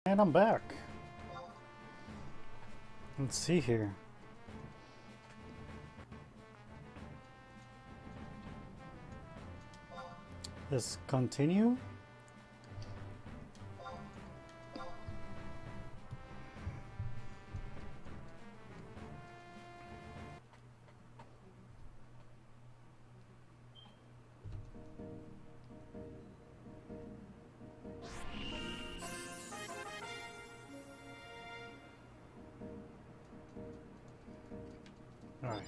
And I'm back. Let's see here. Let's continue. Alright,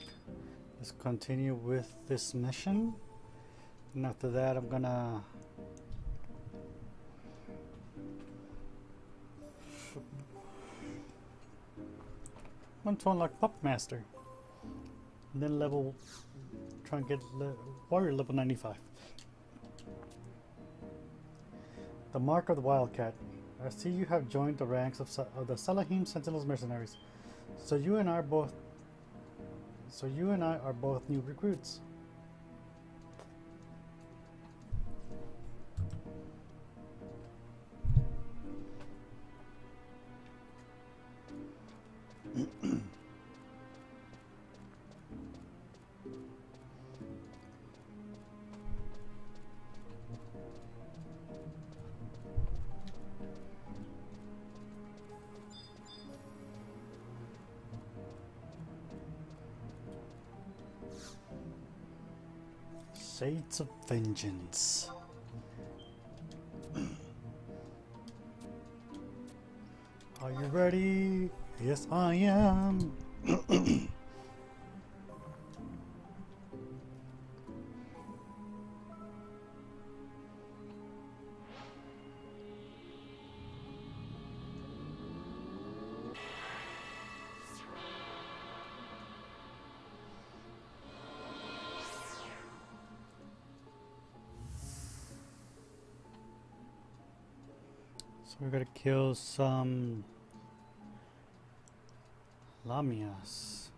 let's continue with this mission. And after that, I'm gonna want to unlock Pup Master. And then try and get Warrior level 95. The Mark of the Wildcat. I see you have joined the ranks of the Salahim Sentinels mercenaries. So you and I are both new recruits. Shades of Vengeance. Are you ready? Yes, I am. So we're gonna kill some Lamias.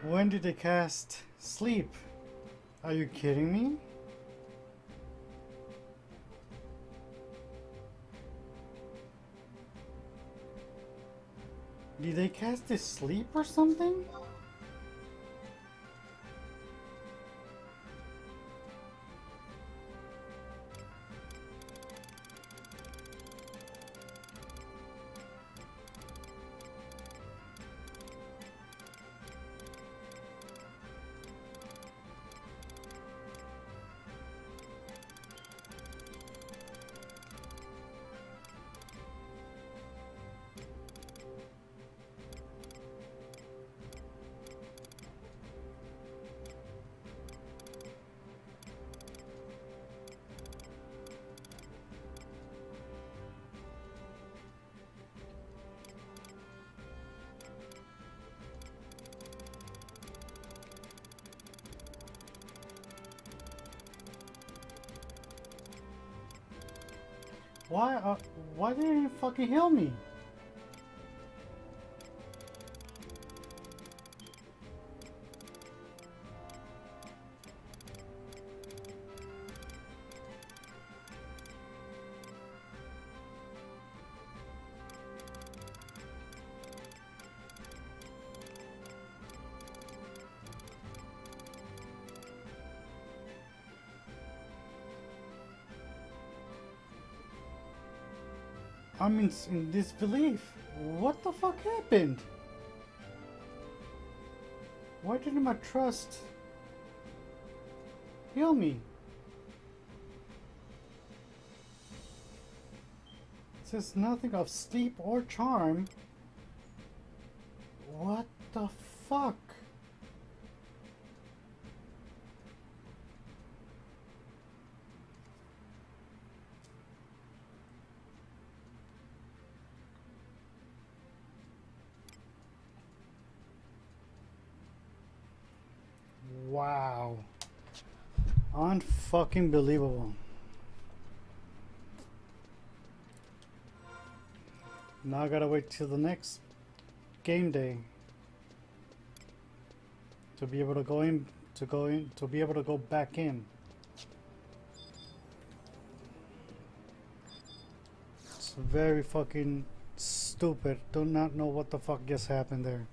When did they cast sleep? Are you kidding me? Did they cast this sleep or something? Why didn't you fucking heal me? I'm in disbelief. What the fuck happened? Why didn't my trust heal me? It says nothing of sleep or charm. What the fuck? Wow. Unfucking believable. Now I gotta wait till the next game day to be able to go back in. It's very fucking stupid. Do not know what the fuck just happened there.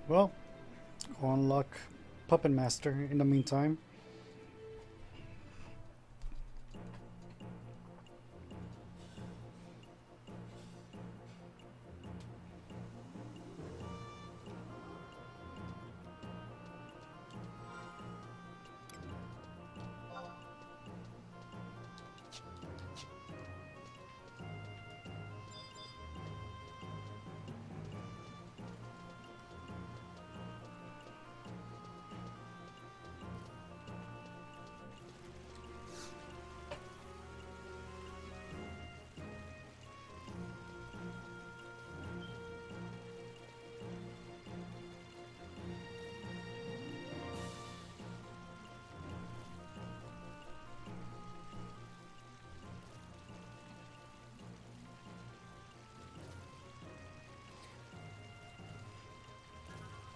Well, go unlock Puppet Master in the meantime.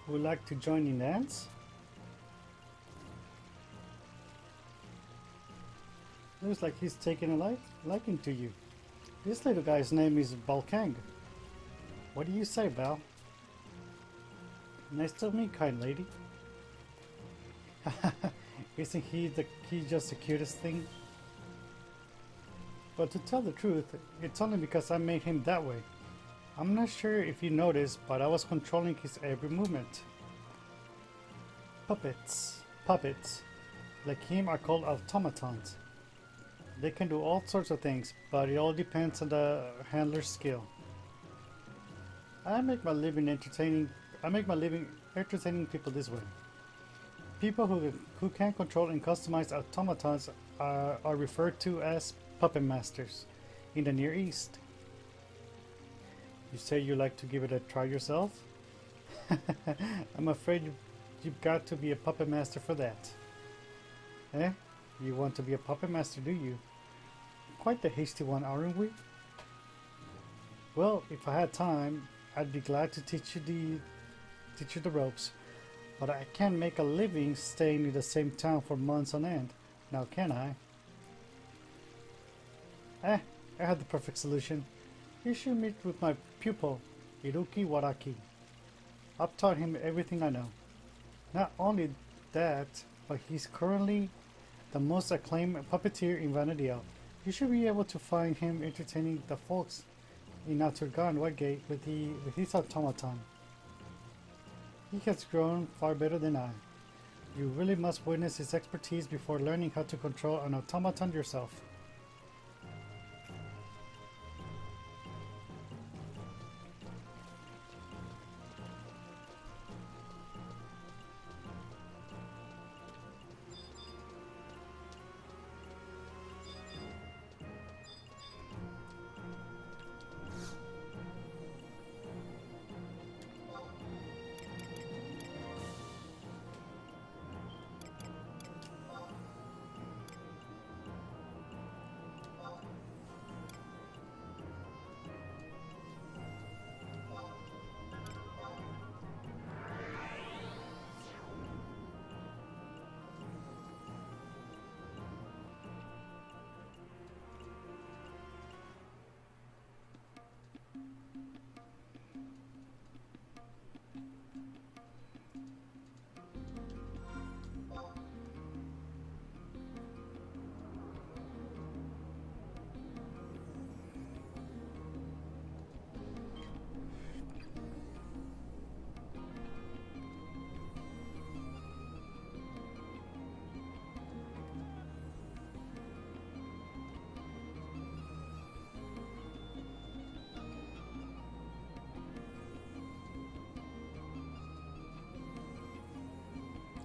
Would like to join in dance? Looks like he's taking a liking to you. This little guy's name is Balkang. What do you say, Val? Nice to meet, kind lady. Isn't he just the cutest thing? But to tell the truth, it's only because I made him that way. I'm not sure if you noticed, but I was controlling his every movement. Puppets, like him are called automatons. They can do all sorts of things, but it all depends on the handler's skill. I make my living entertaining people this way. People who can control and customize automatons are referred to as puppet masters in the Near East. You say you like to give it a try yourself? I'm afraid you've got to be a puppet master for that. Eh? You want to be a puppet master, do you? Quite the hasty one, aren't we? Well, if I had time, I'd be glad to teach you the ropes. But I can't make a living staying in the same town for months on end. Now can I? I have the perfect solution. You should meet with my pupil, Iruki Waraki. I've taught him everything I know. Not only that, but he's currently the most acclaimed puppeteer in Vana'diel. You should be able to find him entertaining the folks in Naturgan Whitegate with his automaton. He has grown far better than I. You really must witness his expertise before learning how to control an automaton yourself.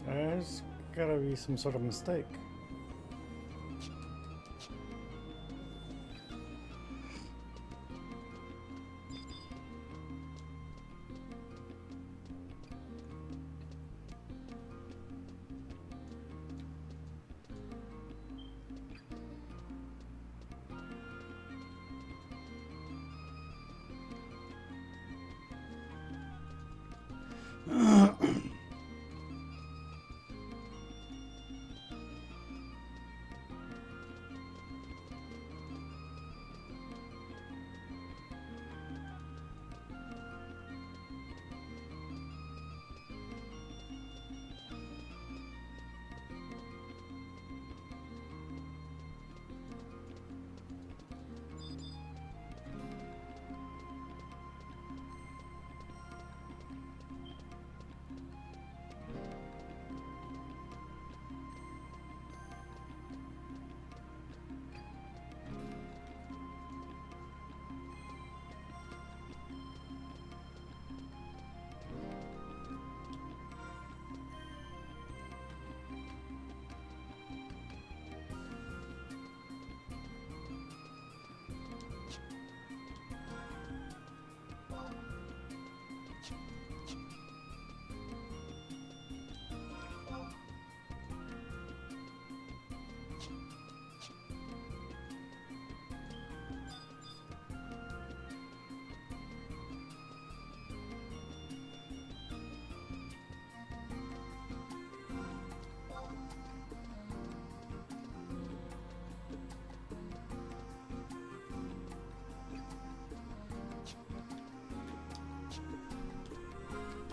There's gotta be some sort of mistake.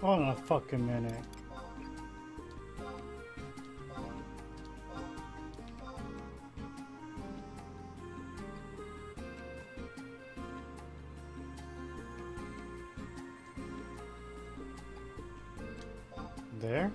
Hold on a fucking minute. There?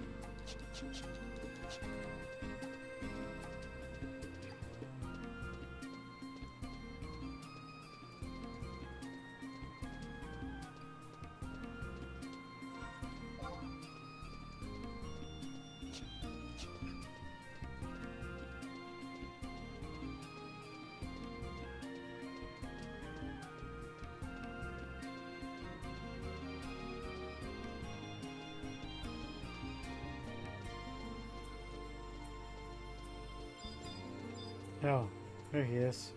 Oh, there he is.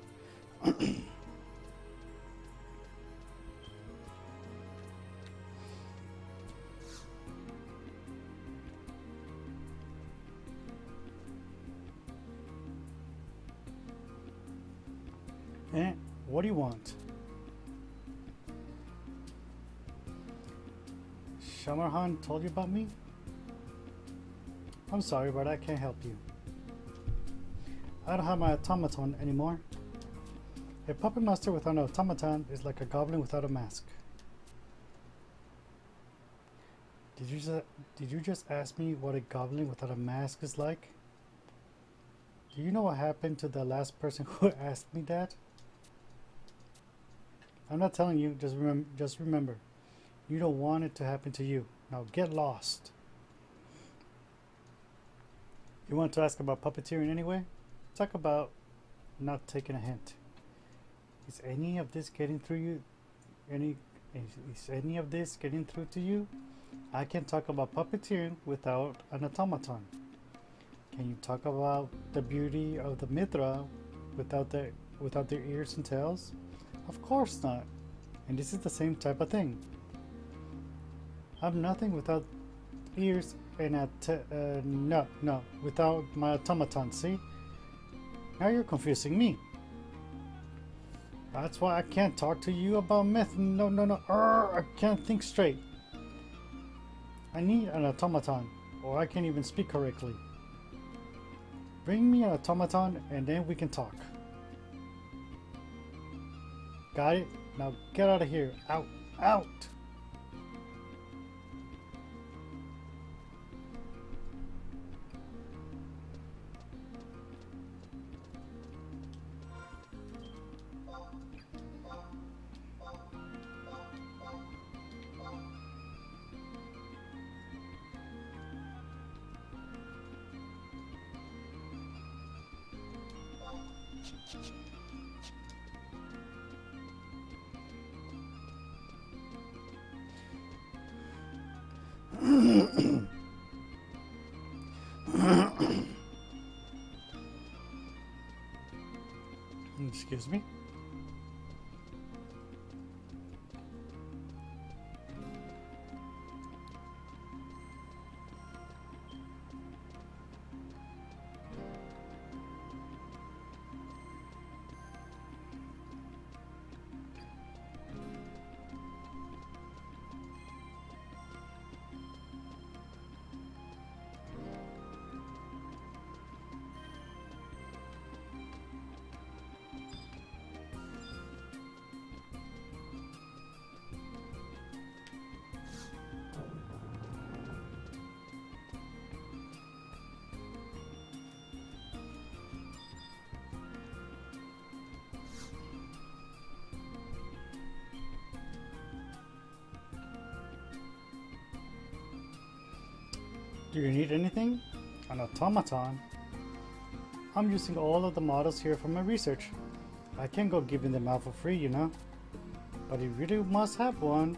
Eh, what do you want? Shamarhan told you about me? I'm sorry, but I can't help you. I don't have my automaton anymore. A puppet master without an automaton is like a goblin without a mask. Did you just ask me what a goblin without a mask is like? Do you know what happened to the last person who asked me that? I'm not telling you, just remember. You don't want it to happen to you. Now get lost. You want to ask about puppeteering anyway? Talk about not taking a hint. Is any of this getting through you? Is any of this getting through to you? I can talk about puppeteering without an automaton. Can you talk about the beauty of the Mithra without their ears and tails? Of course not. And this is the same type of thing. I'm nothing without ears and no, without my automaton, see? Now you're confusing me. That's why I can't talk to you about myth. No. I can't think straight. I need an automaton, or I can't even speak correctly. Bring me an automaton and then we can talk. Got it? Now get out of here. Out. Out! Excuse me. Do you need anything? An automaton? I'm using all of the models here for my research. I can't go giving them out for free, you know. But if you really must have one,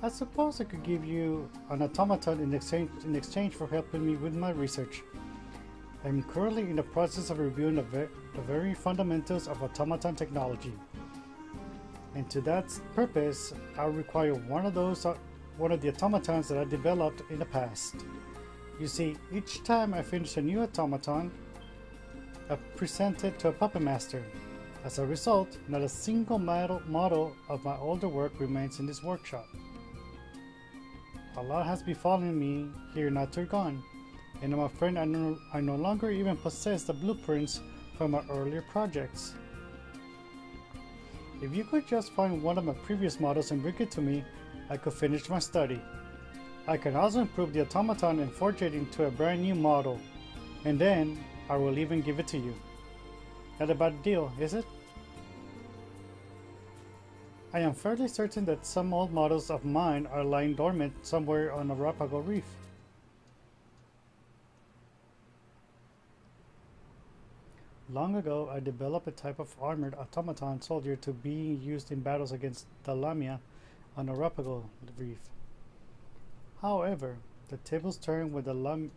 I suppose I could give you an automaton in exchange for helping me with my research. I'm currently in the process of reviewing the very fundamentals of automaton technology. And to that purpose, I'll require one of the automatons that I developed in the past. You see, each time I finish a new automaton, I present it to a puppet master. As a result, not a single model of my older work remains in this workshop. A lot has befallen me here not too gone, and I'm afraid I no longer even possess the blueprints from my earlier projects. If you could just find one of my previous models and bring it to me, I could finish my study. I can also improve the automaton and forge it into a brand new model, and then I will even give it to you. Not a bad deal, is it? I am fairly certain that some old models of mine are lying dormant somewhere on Arapago Reef. Long ago, I developed a type of armored automaton soldier to be used in battles against the Lamia on Arapago Reef. However, the tables turn when the Lamia,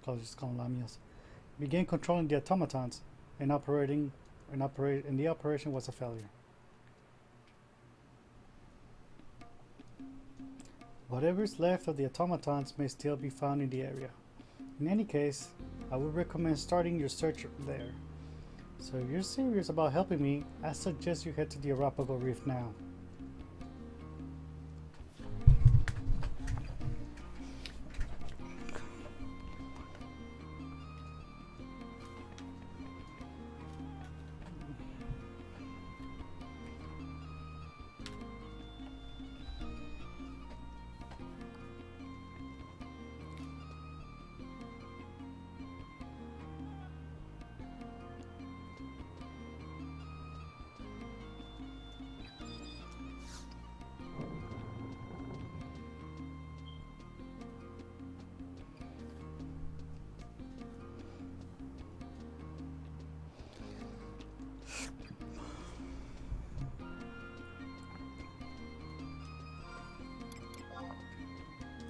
I'll just call them Lamias, began controlling the automatons, and the operation was a failure. Whatever is left of the automatons may still be found in the area. In any case, I would recommend starting your search there. So if you're serious about helping me, I suggest you head to the Arapago Reef now.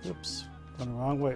Oops, going the wrong way.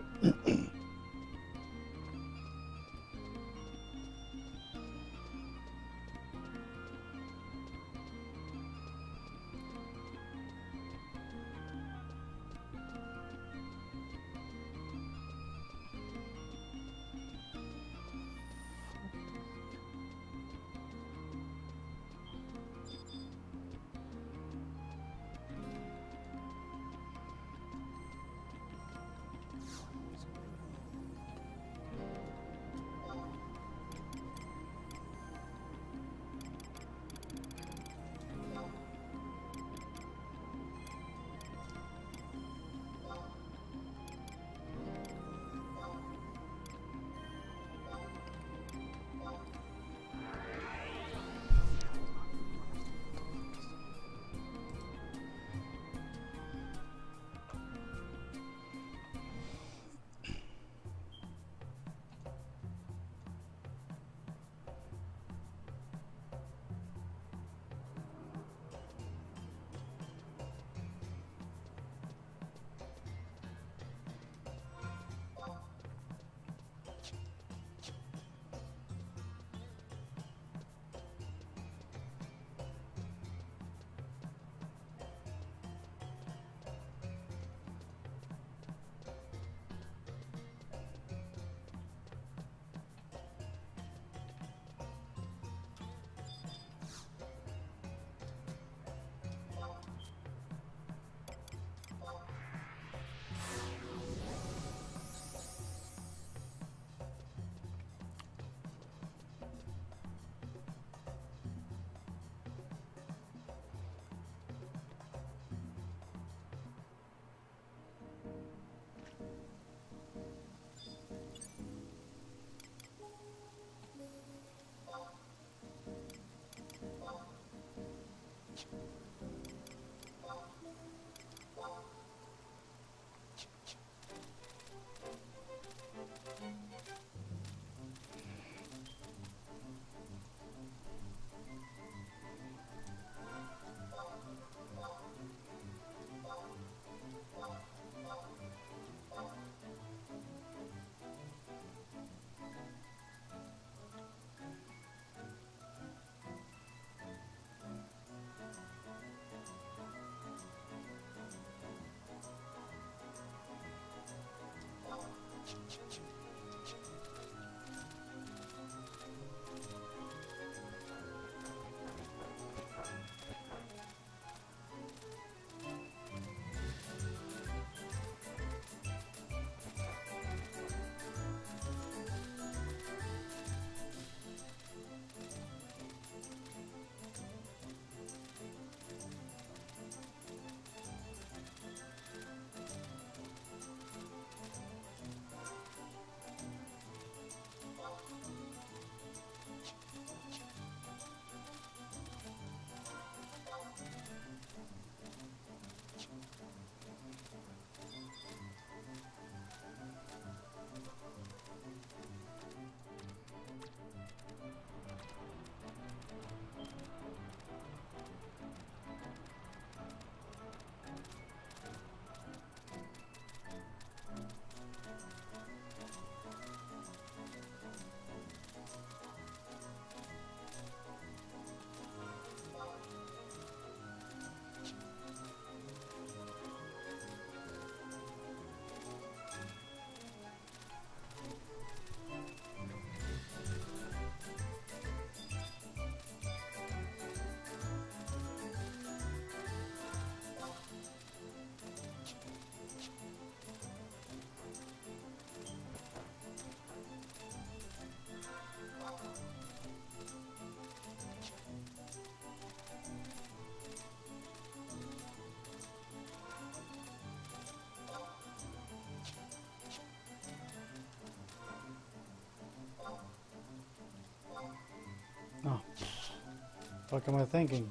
What am I thinking?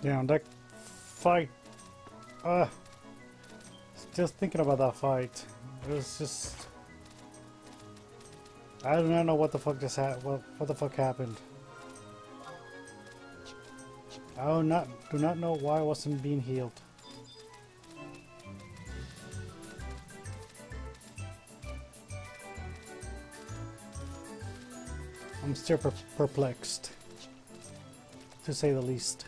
Damn, that fight. Just thinking about that fight. It was just. I do not know what the fuck just happened. What the fuck happened? I do not know why I wasn't being healed. I'm still perplexed, to say the least.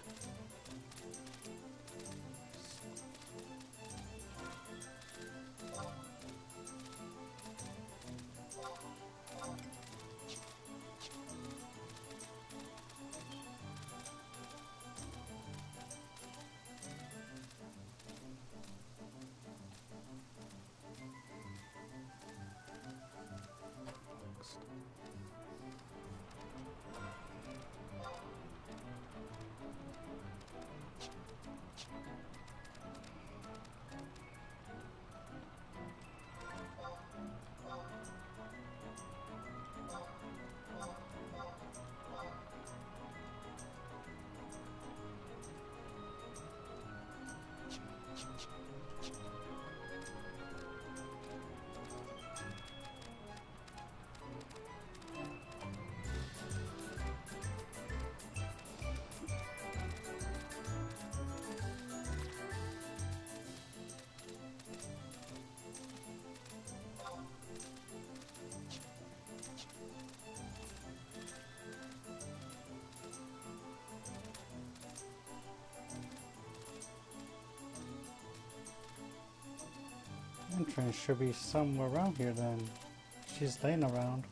Entrance should be somewhere around here then. She's laying around.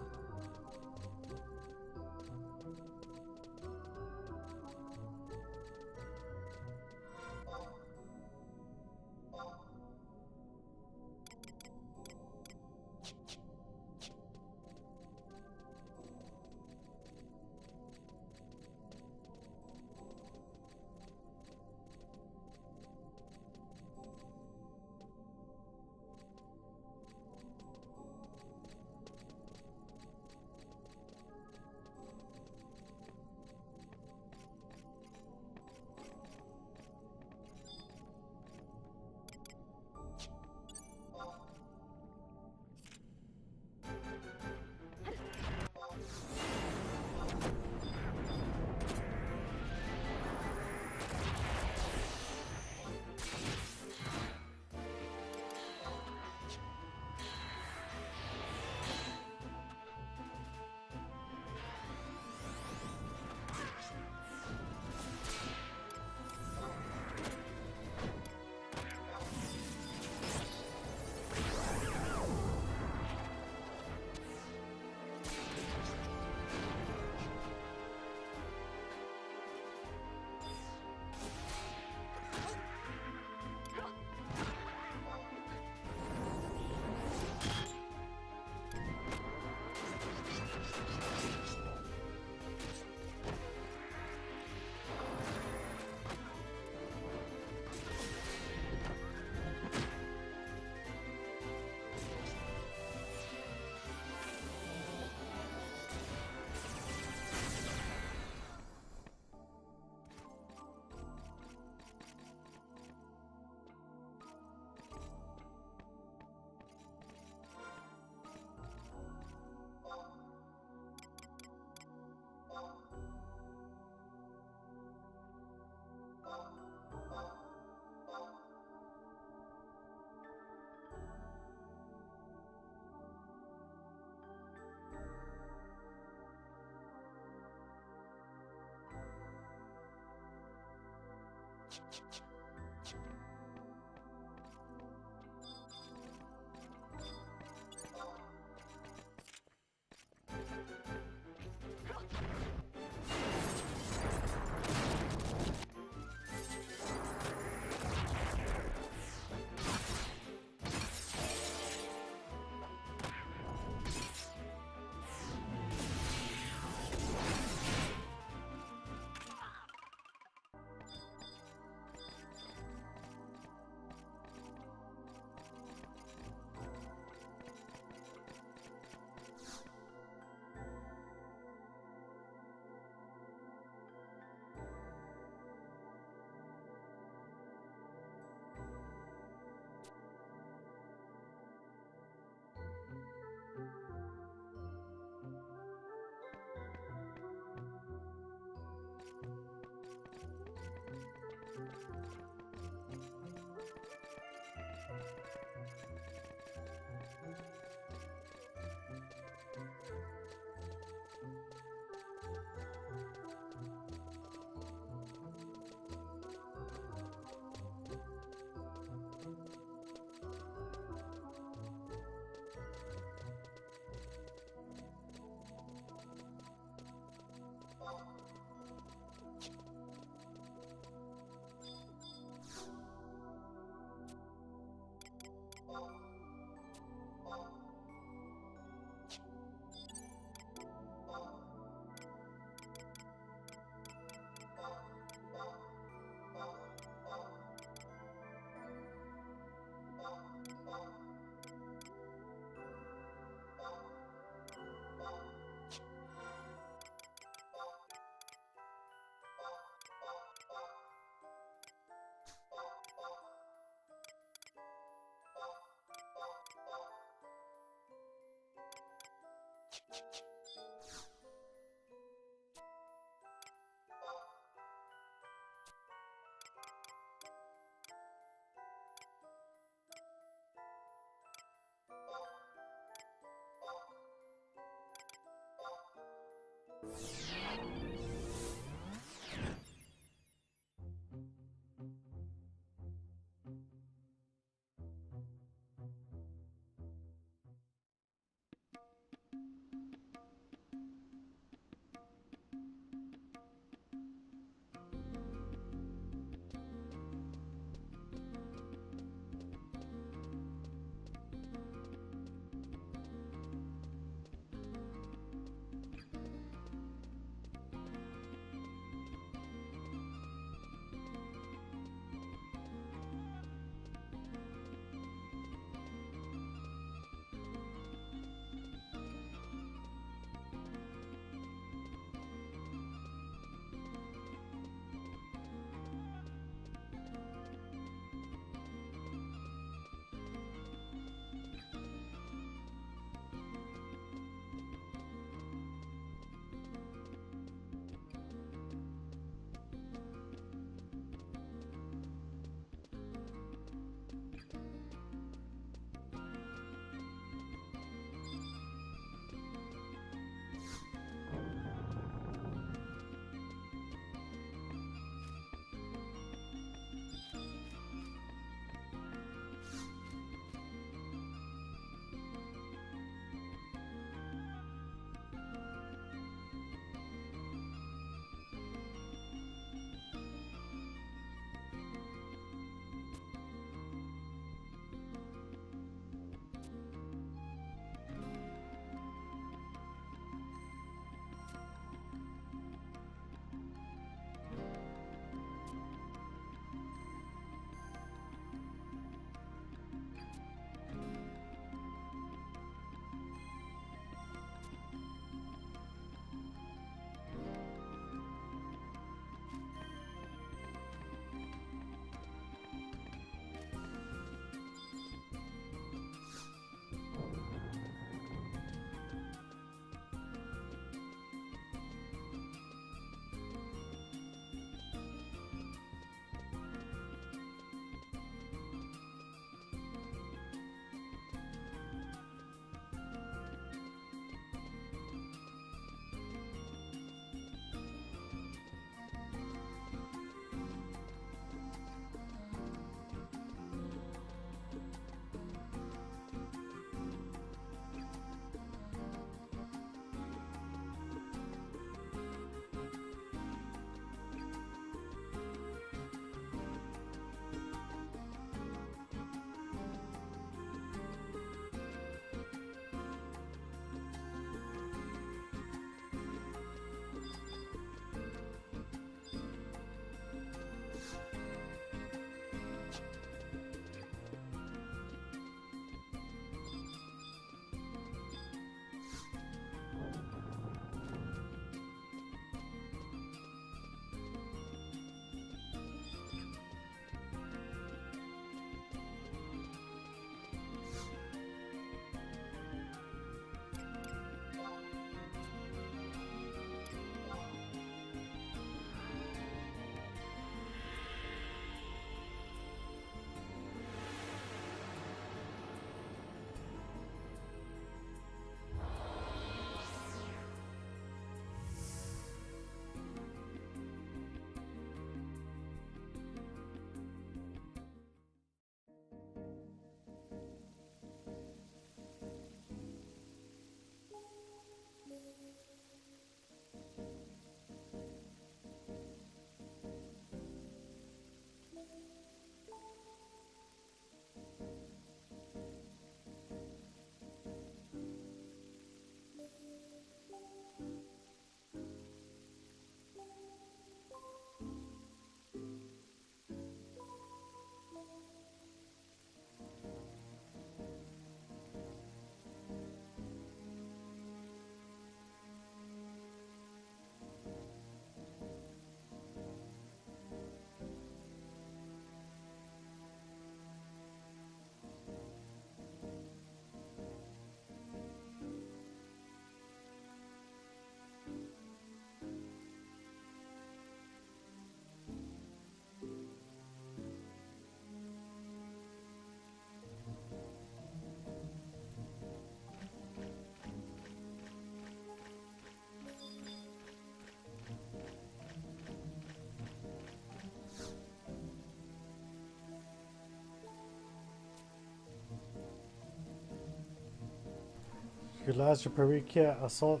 You lost your Perikia assault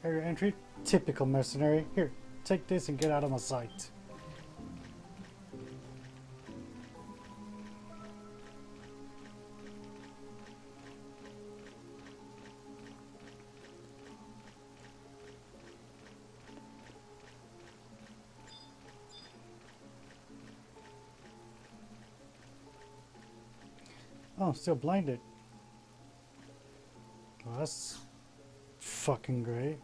area entry? Typical mercenary. Here, take this and get out of my sight. Oh, I'm still blinded. Well, that's fucking great.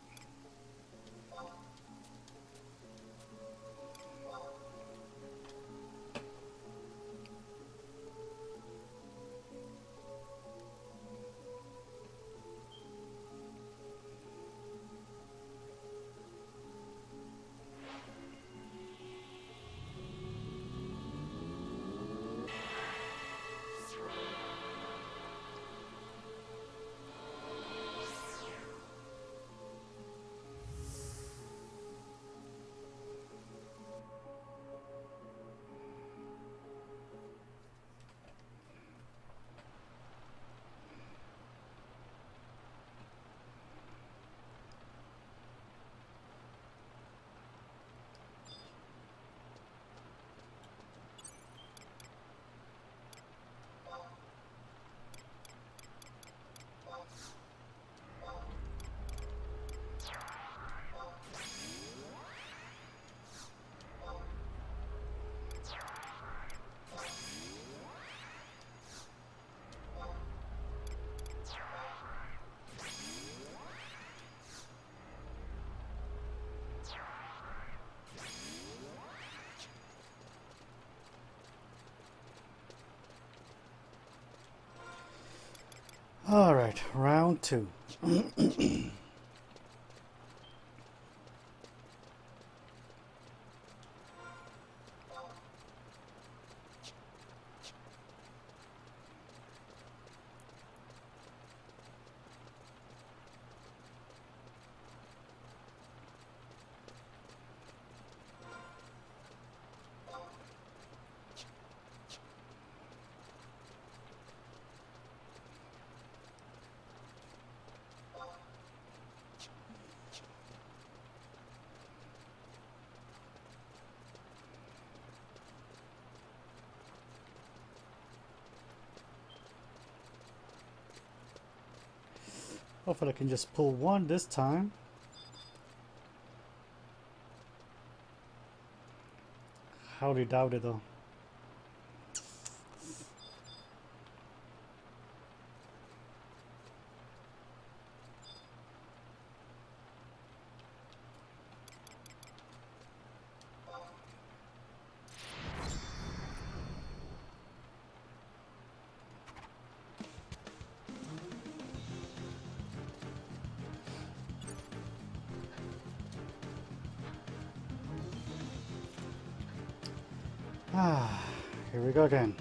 All right, round two. Hopefully I can just pull one this time. Howdy doubted though. Ah, here we go again.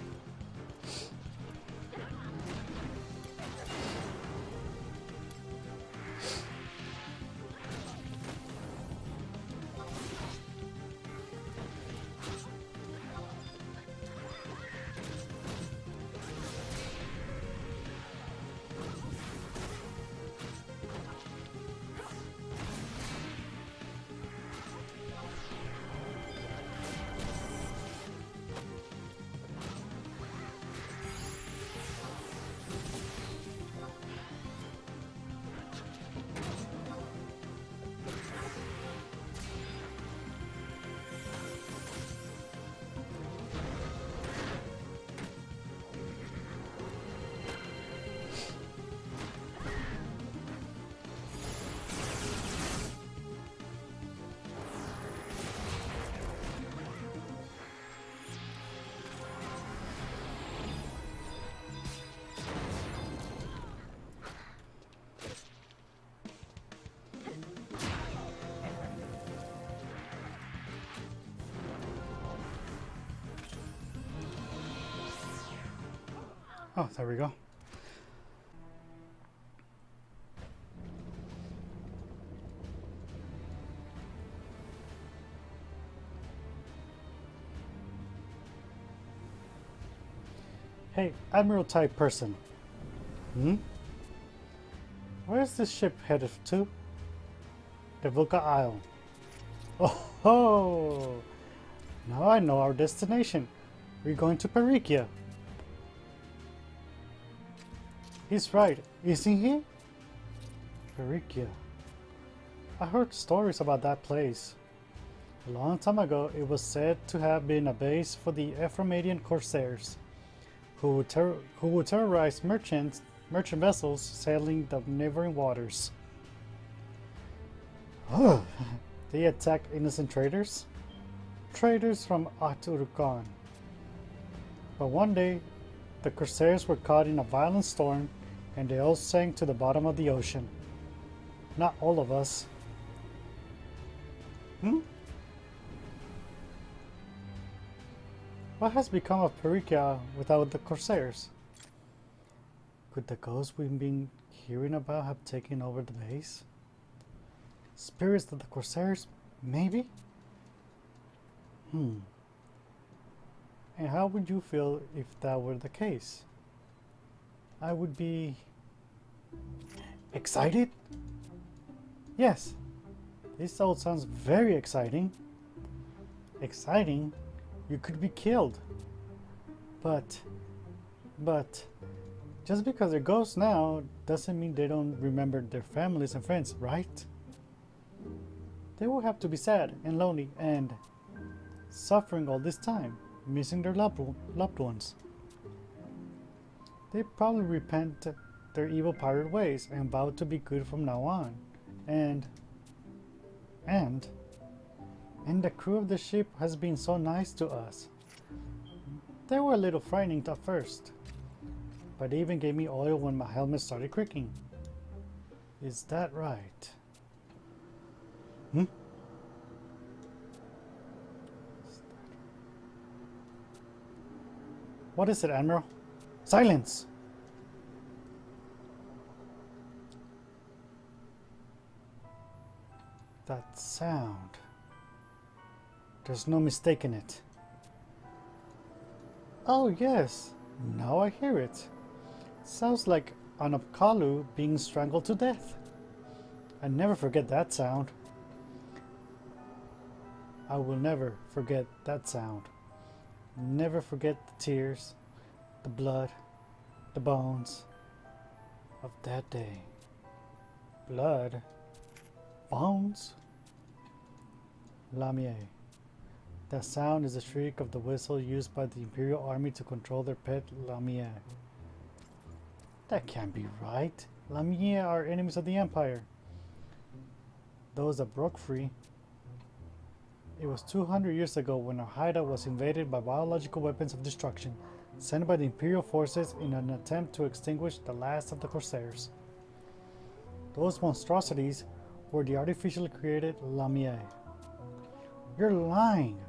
Oh, there we go. Hey, Admiral type person. Hmm? Where's this ship headed to? The Vulca Isle. Oh ho! Now I know our destination. We're going to Perikia. He's right, isn't he? Perikia. I heard stories about that place. A long time ago, it was said to have been a base for the Ephraimian corsairs, who would terrorize merchant vessels sailing the neighboring waters. They attack innocent traders? Traders from Aturkan. But one day, the corsairs were caught in a violent storm and they all sank to the bottom of the ocean. Not all of us. What has become of Perikia without the corsairs? Could the ghosts we've been hearing about have taken over the base? Spirits of the corsairs, maybe? And how would you feel if that were the case? I would be excited? Yes, this all sounds very exciting. Exciting? You could be killed. But just because they're ghosts now doesn't mean they don't remember their families and friends, right? They will have to be sad and lonely and suffering all this time, missing their loved ones. They probably repent their evil pirate ways and vow to be good from now on. And the crew of the ship has been so nice to us. They were a little frightening at first, but they even gave me oil when my helmet started creaking. Is that right? What is it, Admiral? Silence! That sound. There's no mistaking it. Oh yes, now I hear it. Sounds like an Apkalu being strangled to death. I never forget that sound. I will never forget that sound. Never forget the tears, the blood, the bones of that day. Blood? Bones? Lamia. That sound is the shriek of the whistle used by the Imperial Army to control their pet Lamia. That can't be right. Lamia are enemies of the Empire. Those that broke free. It was 200 years ago when Haida was invaded by biological weapons of destruction, sent by the Imperial forces in an attempt to extinguish the last of the Corsairs. Those monstrosities were the artificially created Lamia. You're lying!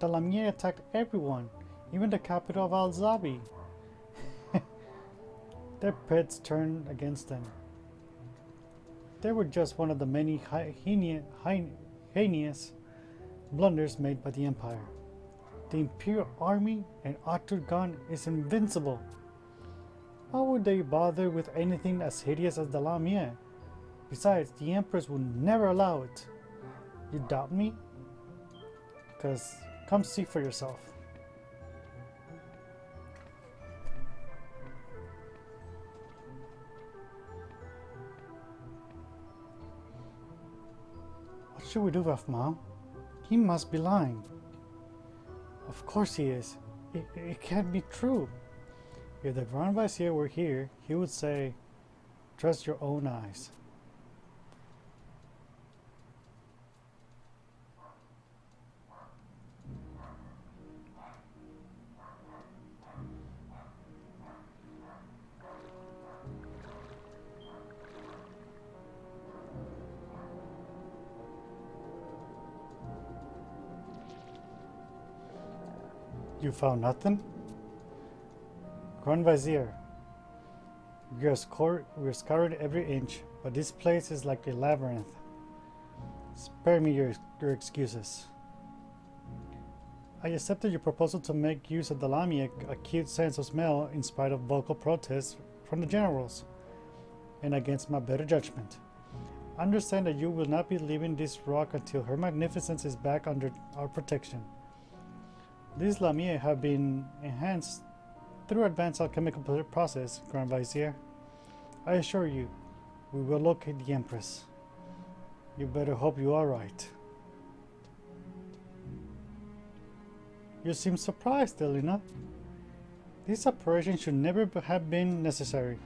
The Lamia attacked everyone, even the capital of Al-Zabi. Their pets turned against them. They were just one of the many heinous blunders made by the Empire. The Imperial Army and Aturgan is invincible. Why would they bother with anything as hideous as the Lamia? Besides, the Empress would never allow it. You doubt me? Because come see for yourself. What should we do with Mom? He must be lying. Of course he is. It can't be true. If the Grand Vizier were here, he would say, trust your own eyes. You found nothing? Grand Vizier, we scoured every inch, but this place is like a labyrinth. Spare me your excuses. I accepted your proposal to make use of the Lamia acute sense of smell in spite of vocal protests from the generals. and against my better judgment. Understand that you will not be leaving this rock until Her Magnificence is back under our protection. These Lamia have been enhanced through advanced alchemical process, Grand Vizier. I assure you, we will locate the Empress. You better hope you are right. You seem surprised, Elena. This operation should never have been necessary.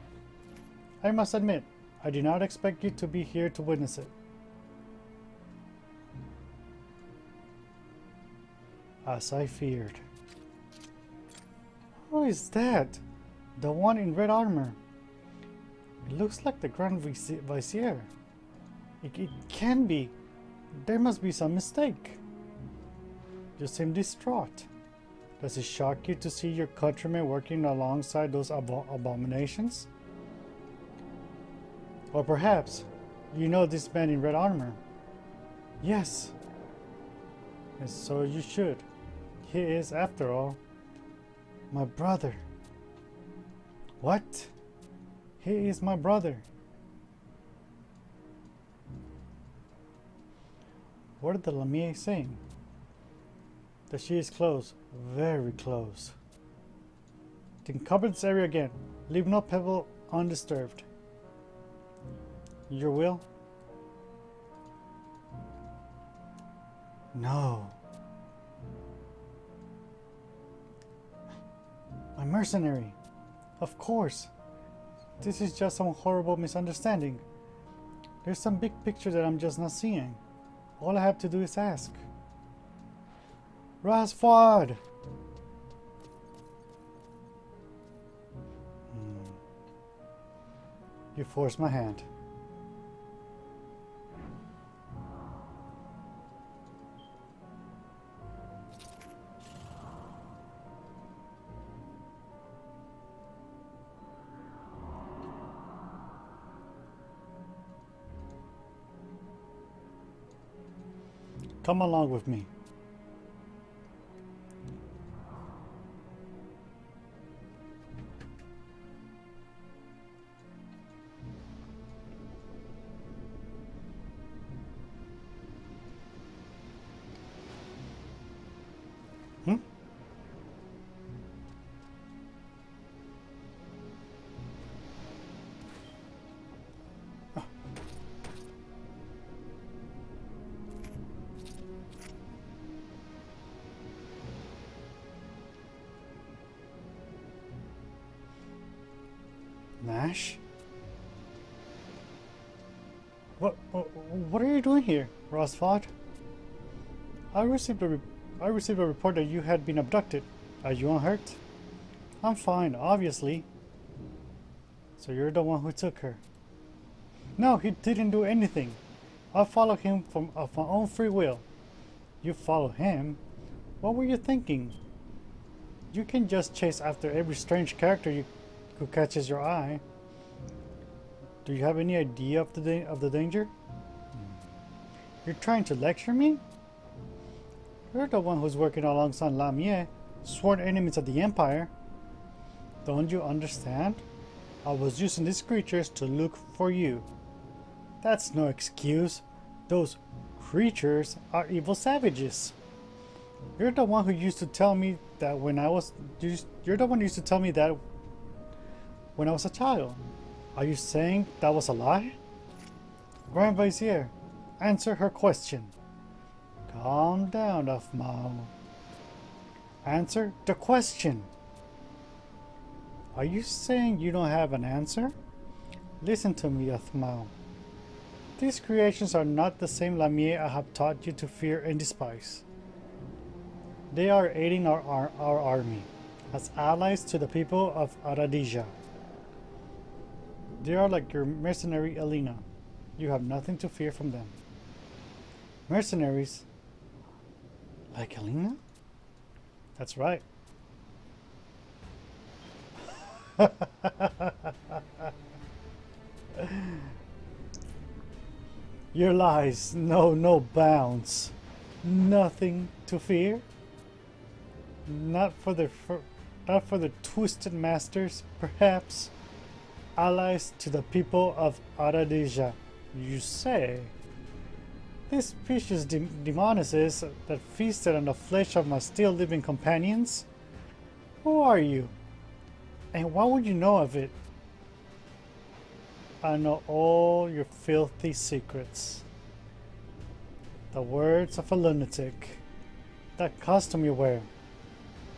I must admit, I did not expect you to be here to witness it. As I feared. Who is that? The one in red armor. It looks like the Grand Vizier. It can be. There must be some mistake. You seem distraught. Does it shock you to see your countrymen working alongside those abominations? Or perhaps you know this man in red armor? Yes. And so you should. He is, after all, my brother. What? He is my brother. What are the Lamia saying? That she is close, very close. Then cover this area again. Leave no pebble undisturbed. Your will? No. My mercenary. Of course. This is just some horrible misunderstanding. There's some big picture that I'm just not seeing. All I have to do is ask. Rasfard! You forced my hand. Come along with me. Nash? What are you doing here, Rosford? I received a report that you had been abducted. Are you unhurt? I'm fine, obviously. So you're the one who took her. No, he didn't do anything. I followed him of my own free will. You follow him? What were you thinking? You can just chase after every strange character who catches your eye. Do you have any idea of the danger? You're trying to lecture me? You're the one who's working alongside Lamia, sworn enemies of the Empire. Don't you understand? I was using these creatures to look for you. That's no excuse. Those creatures are evil savages. You're the one who used to tell me that when I was a child. Are you saying that was a lie? Grand Vizier, answer her question. Calm down, Afmao. Answer the question. Are you saying you don't have an answer? Listen to me, Afmao. These creations are not the same Lamia I have taught you to fear and despise. They are aiding our army as allies to the people of Aradija. They are like your mercenary Elena. You have nothing to fear from them. Mercenaries? Like Elena? That's right. Your lies know no bounds. Nothing to fear? Not for the twisted masters, perhaps. allies to the people of Aradija. You say? These vicious demonises that feasted on the flesh of my still living companions? Who are you? And why would you know of it? I know all your filthy secrets. The words of a lunatic. That costume you wear.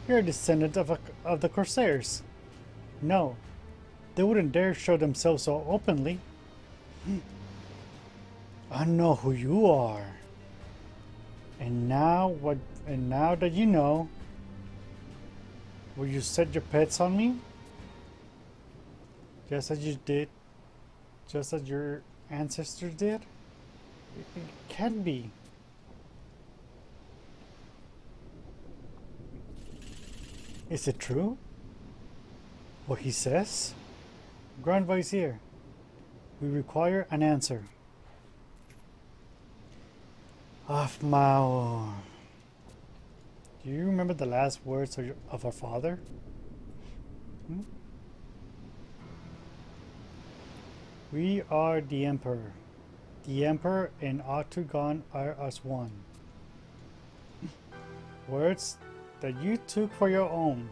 You're a descendant of the Corsairs. No, they wouldn't dare show themselves so openly. I know who you are. And now that you know, will you set your pets on me? Just as you did, just as your ancestors did? It can't be. Is it true? What he says? Grand Vizier, we require an answer. Afmao. Do you remember the last words of our father? We are the Emperor. The Emperor and Octagon are as one. Words that you took for your own.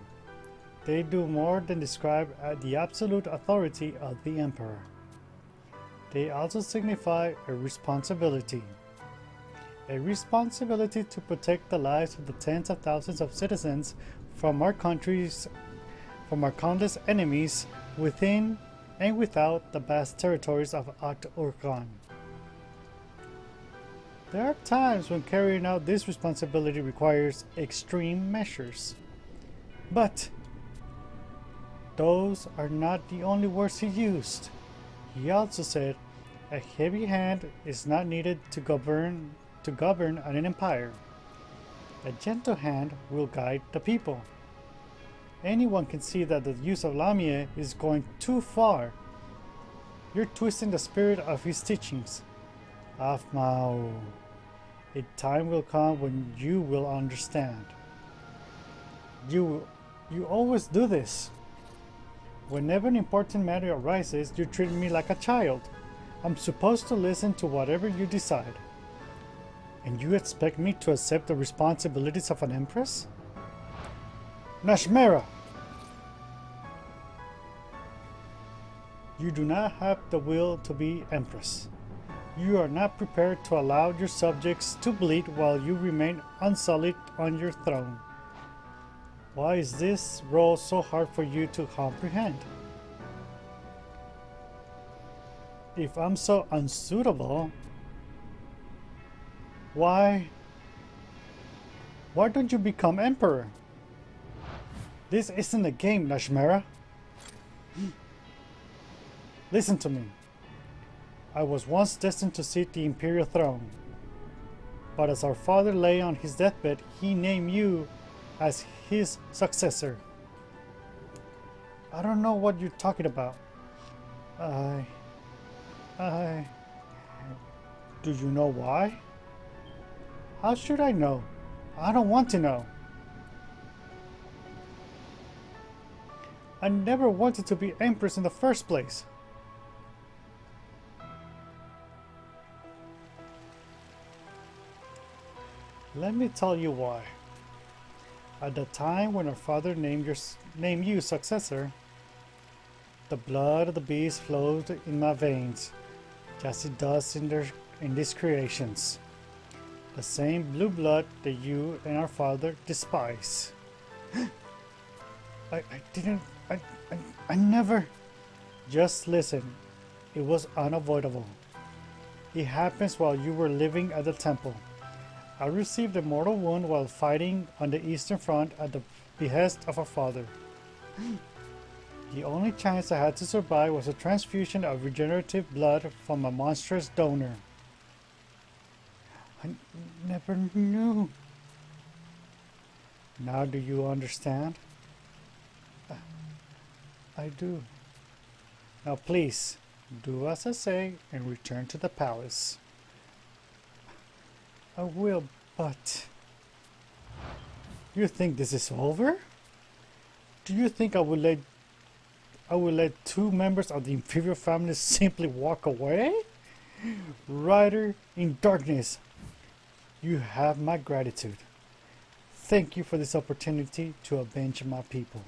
They do more than describe the absolute authority of the Emperor. They also signify a responsibility. A responsibility to protect the lives of the tens of thousands of citizens from our countless enemies within and without the vast territories of Octagon. There are times when carrying out this responsibility requires extreme measures. But those are not the only words he used. He also said, a heavy hand is not needed to govern an empire. A gentle hand will guide the people. Anyone can see that the use of Lamia is going too far. You're twisting the spirit of his teachings. Afmao. A time will come when you will understand. You always do this. Whenever an important matter arises, you treat me like a child. I'm supposed to listen to whatever you decide. And you expect me to accept the responsibilities of an empress? Nashmera! You do not have the will to be empress. You are not prepared to allow your subjects to bleed while you remain unsullied on your throne. Why is this role so hard for you to comprehend? If I'm so unsuitable, why don't you become emperor? This isn't a game, Nashmera. Listen to me. I was once destined to sit the imperial throne. But as our father lay on his deathbed, he named you as his successor. I don't know what you're talking about. Do you know why? How should I know? I don't want to know. I never wanted to be empress in the first place. Let me tell you why. At the time when our father named you successor, the blood of the beast flowed in my veins, just as it does in these creations. The same blue blood that you and our father despise. I never. Just listen. It was unavoidable. It happens while you were living at the temple. I received a mortal wound while fighting on the Eastern Front at the behest of our father. The only chance I had to survive was a transfusion of regenerative blood from a monstrous donor. I never knew. Now do you understand? I do. Now please, do as I say and return to the palace. I will, but... You think this is over? Do you think I will let I will let two members of the Imperial family simply walk away? Rider in darkness, you have my gratitude. Thank you for this opportunity to avenge my people.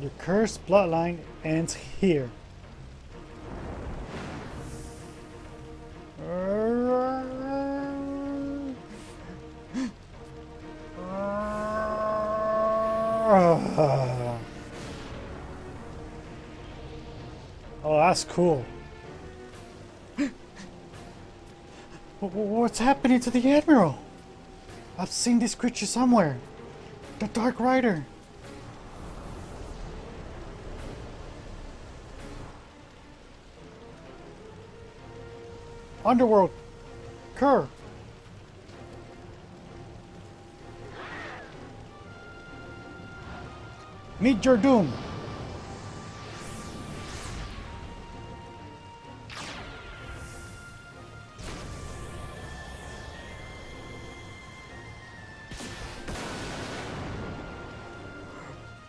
Your cursed bloodline ends here. Oh, that's cool. What's happening to the Admiral? I've seen this creature somewhere. The Dark Rider. Underworld. Kerr. Meet your doom.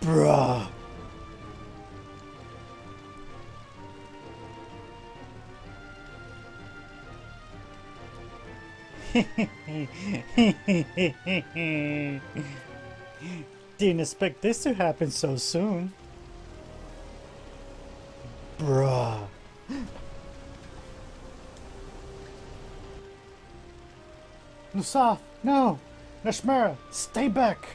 Bruh. Didn't expect this to happen so soon. Bruh. Nusaf, no! Nashmara, stay back!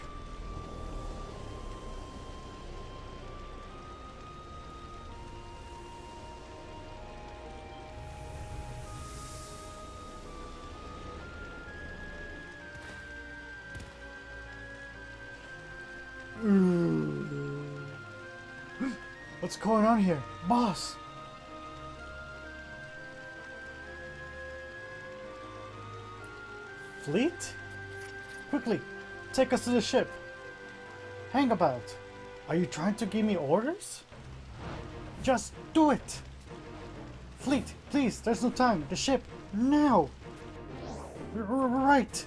What's going on here? Boss! Fleet? Quickly, take us to the ship. Hang about. Are you trying to give me orders? Just do it! Fleet, please, there's no time. The ship, now! Right!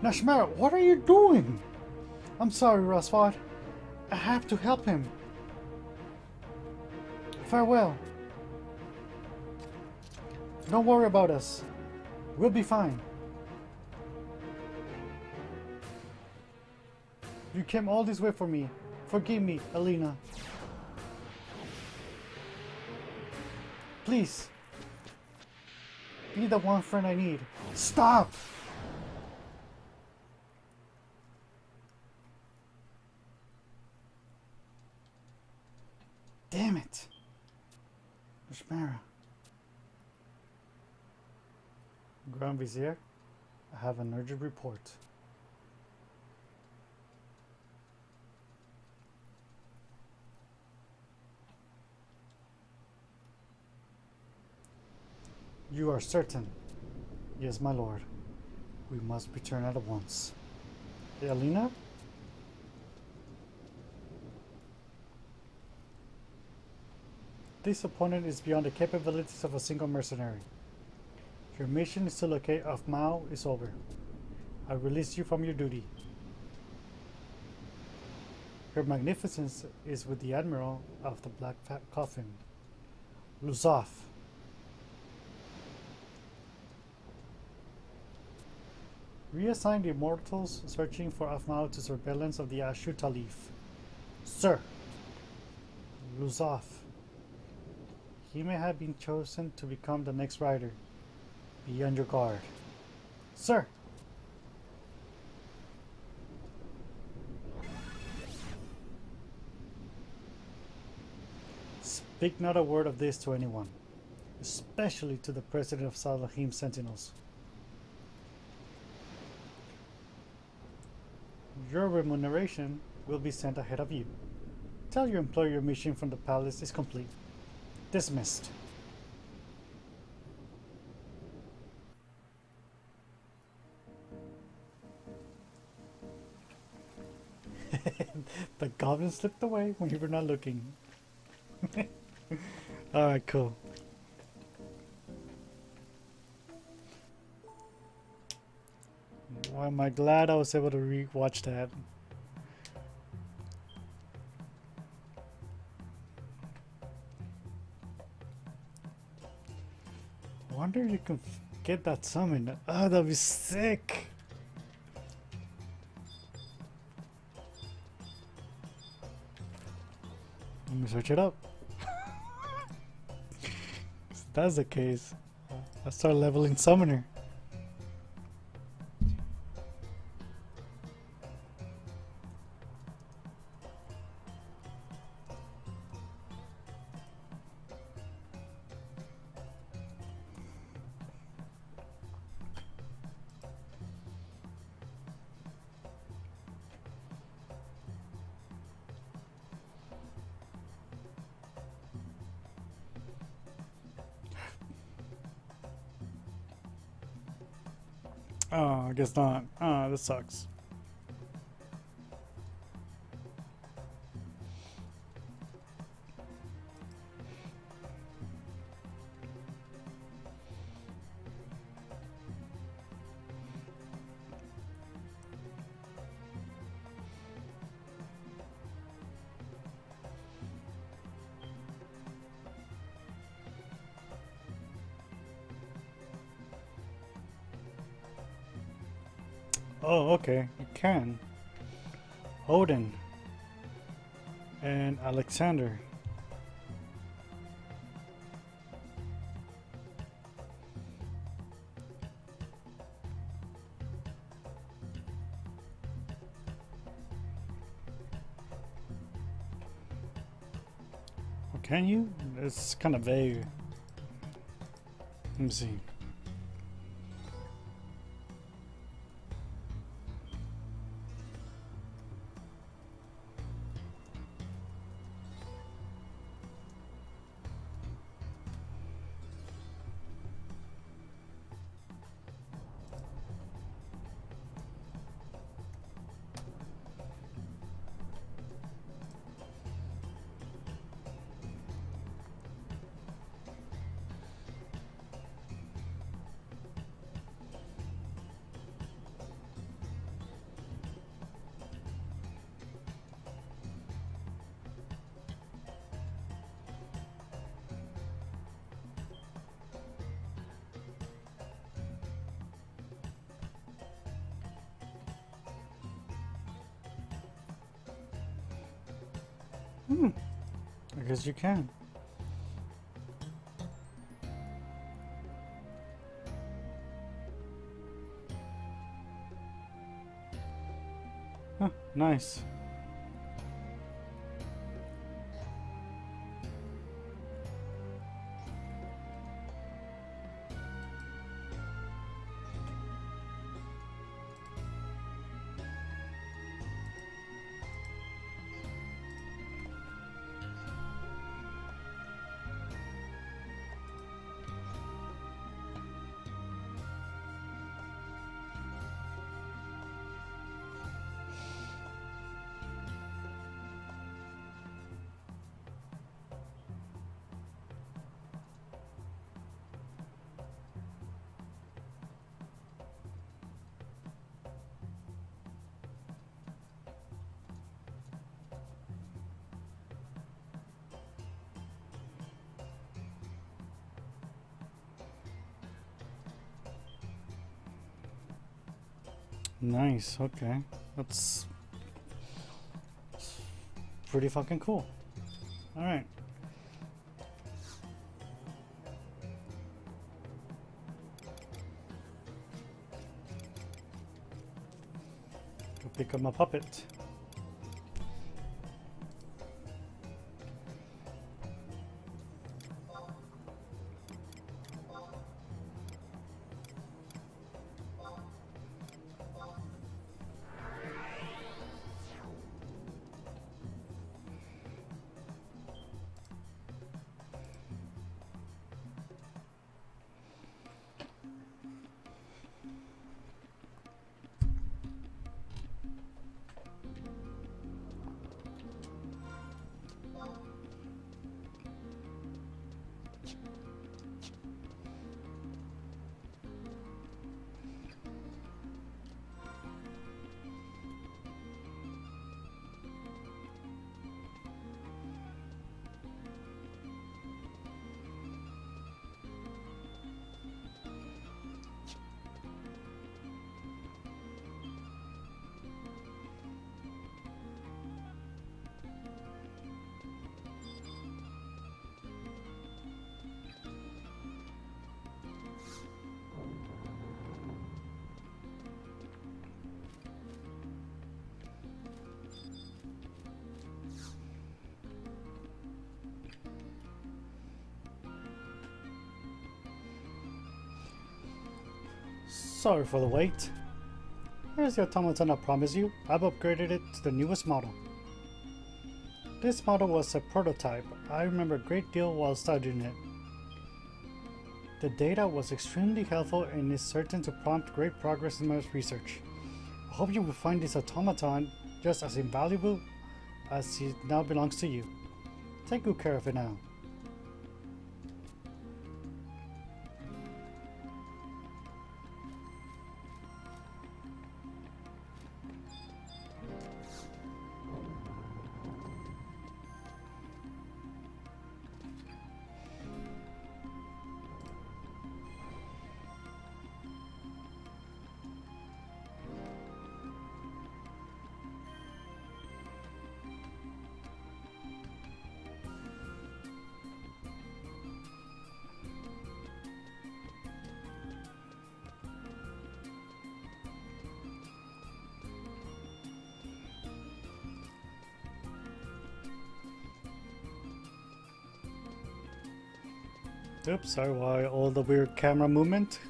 Nashmara, what are you doing? I'm sorry, Rasvad. I have to help him. Farewell. Don't worry about us. We'll be fine. You came all this way for me. Forgive me, Alina. Please. Be the one friend I need. Stop! Damn it. Nashmara. Grand Vizier, I have an urgent report. You are certain? Yes, my lord. We must return at once. Alina? This opponent is beyond the capabilities of a single mercenary. Your mission is to locate of Mao is over. I release you from your duty. Her Magnificence is with the Admiral of the Black Coffin, Luzaf. Reassign the Immortals searching for Afmao to surveillance of the Ashu Talif. Sir, Luzaf. He may have been chosen to become the next rider. Be on your guard. Sir! Speak not a word of this to anyone, especially to the President of Salahim's Sentinels. Your remuneration will be sent ahead of you. Tell your employer your mission from the palace is complete. Dismissed. The goblin slipped away when you were not looking. Alright, cool. Why am I glad I was able to re-watch that. I wonder if you can get that summon. Oh, that'd be sick. Let me search it up. If that's the case, I'll start leveling summoner. Oh, I guess not. Oh, this sucks. Oh, okay. You can. Odin. And Alexander. Or can you? It's kind of vague. Let me see. I guess you can. Huh, nice. Nice, okay. That's pretty fucking cool. Alright. Go pick up my puppet. Sorry for the wait. Here's the automaton I promised you. I've upgraded it to the newest model. This model was a prototype. I remember a great deal while studying it. The data was extremely helpful and is certain to prompt great progress in my research. I hope you will find this automaton just as invaluable as it now belongs to you. Take good care of it now. Oops, sorry, why all the weird camera movement?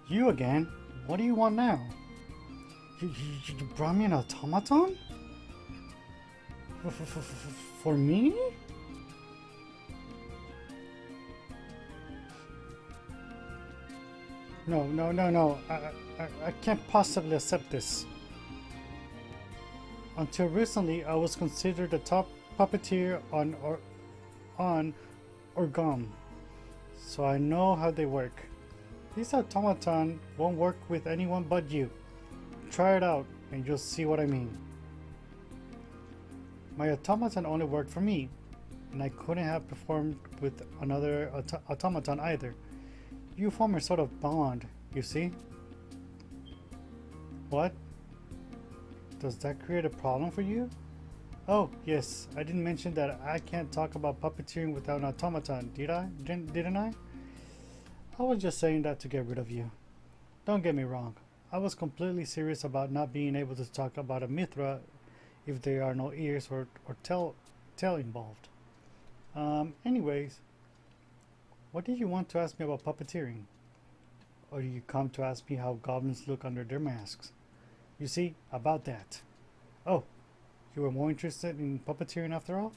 You again? What do you want now? You brought me an automaton? For me? No. I can't possibly accept this. Until recently, I was considered the top puppeteer on Orgum, so I know how they work. This automaton won't work with anyone but you. Try it out and you'll see what I mean. My automaton only worked for me, and I couldn't have performed with another automaton either. You form a sort of bond, you see? What? Does that create a problem for you? Oh, yes, I didn't mention that I can't talk about puppeteering without an automaton, did I? Didn't I? I was just saying that to get rid of you. Don't get me wrong. I was completely serious about not being able to talk about a Mithra if there are no ears or tail involved. Anyways, what did you want to ask me about puppeteering? Or do you come to ask me how goblins look under their masks? You see, about that. Oh, you were more interested in puppeteering after all?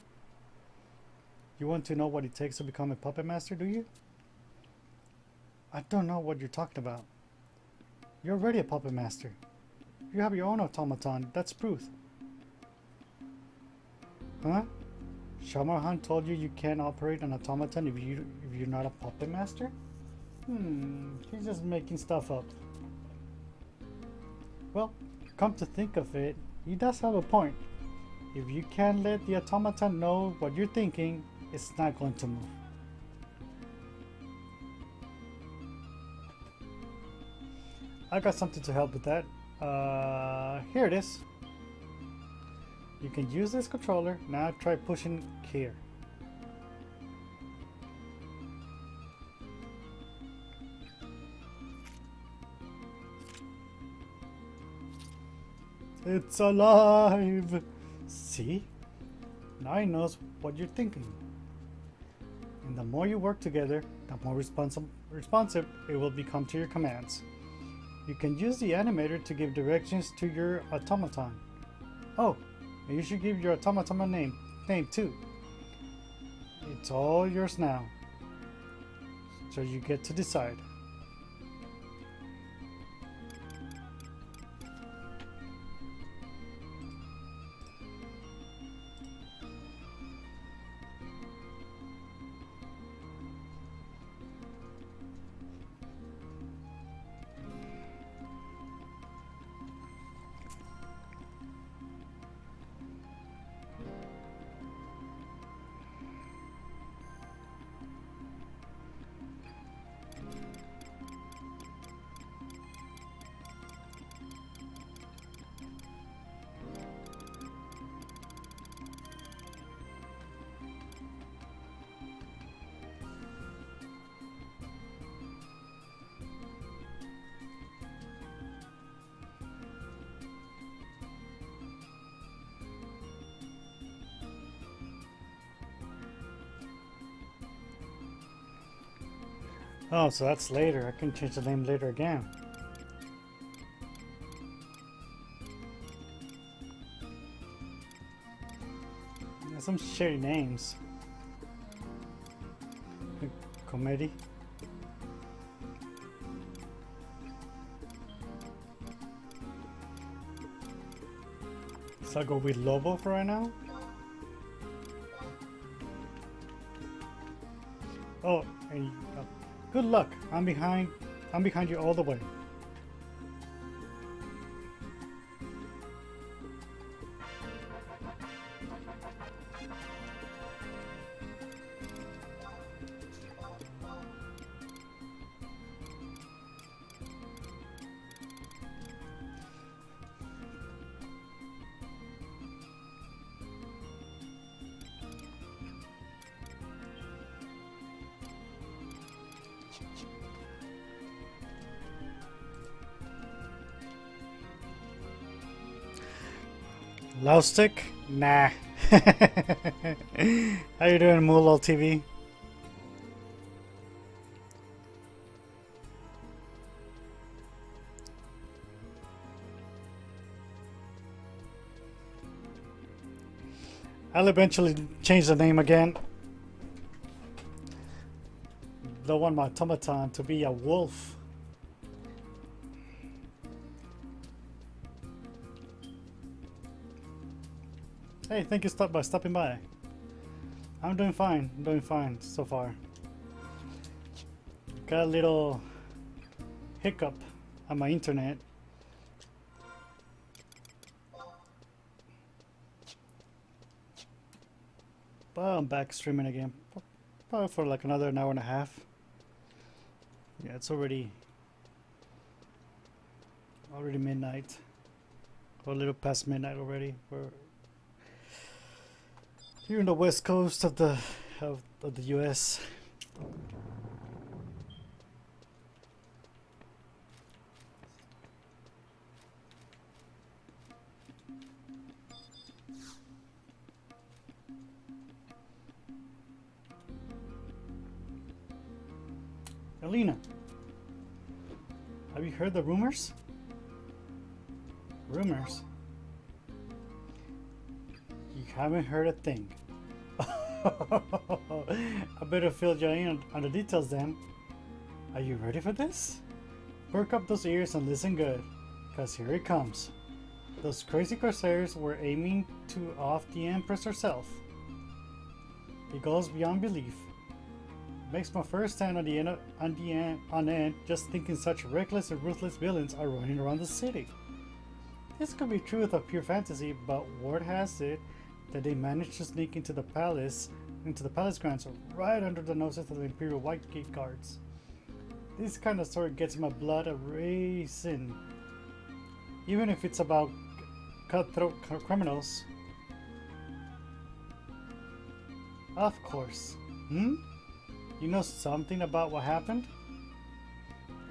You want to know what it takes to become a puppet master, do you? I don't know what you're talking about. You're already a puppet master. You have your own automaton, that's proof. Huh? Shamarhan told you you can't operate an automaton if you're not a puppet master? He's just making stuff up. Well, come to think of it, he does have a point. If you can't let the automaton know what you're thinking, it's not going to move. I got something to help with that. Here it is. You can use this controller. Now try pushing here. It's alive! See? Now it knows what you're thinking. And the more you work together, the more responsive it will become to your commands. You can use the animator to give directions to your automaton. Oh, and you should give your automaton a name too. It's all yours now. So you get to decide. Oh, so that's later. I can change the name later again. Yeah, some shitty names. Comedy. So I'll go with Lobo for right now. Oh, and good luck. I'm behind you all the way. Low stick? Nah. How you doing, Moolol TV? I'll eventually change the name again. Don't want my automaton to be a wolf. Hey, thank you by stopping by. I'm doing fine. I'm doing fine so far. Got a little hiccup on my internet. But I'm back streaming again. Probably for like another hour and a half. Yeah, it's already midnight. Or a little past midnight already. We're here in the west coast of the US. Alina, have you heard the rumors? Rumors? You haven't heard a thing. I better fill you in on the details then. Are you ready for this? Perk up those ears and listen good, cause here it comes. Those crazy corsairs were aiming to off the Empress herself. It goes beyond belief. Makes my first stand on end just thinking such reckless and ruthless villains are running around the city. This could be truth of pure fantasy, but word has it that they managed to sneak into the palace grounds right under the noses of the Imperial White Gate guards. This kind of story gets my blood a-racing. Even if it's about cutthroat criminals. Of course. You know something about what happened?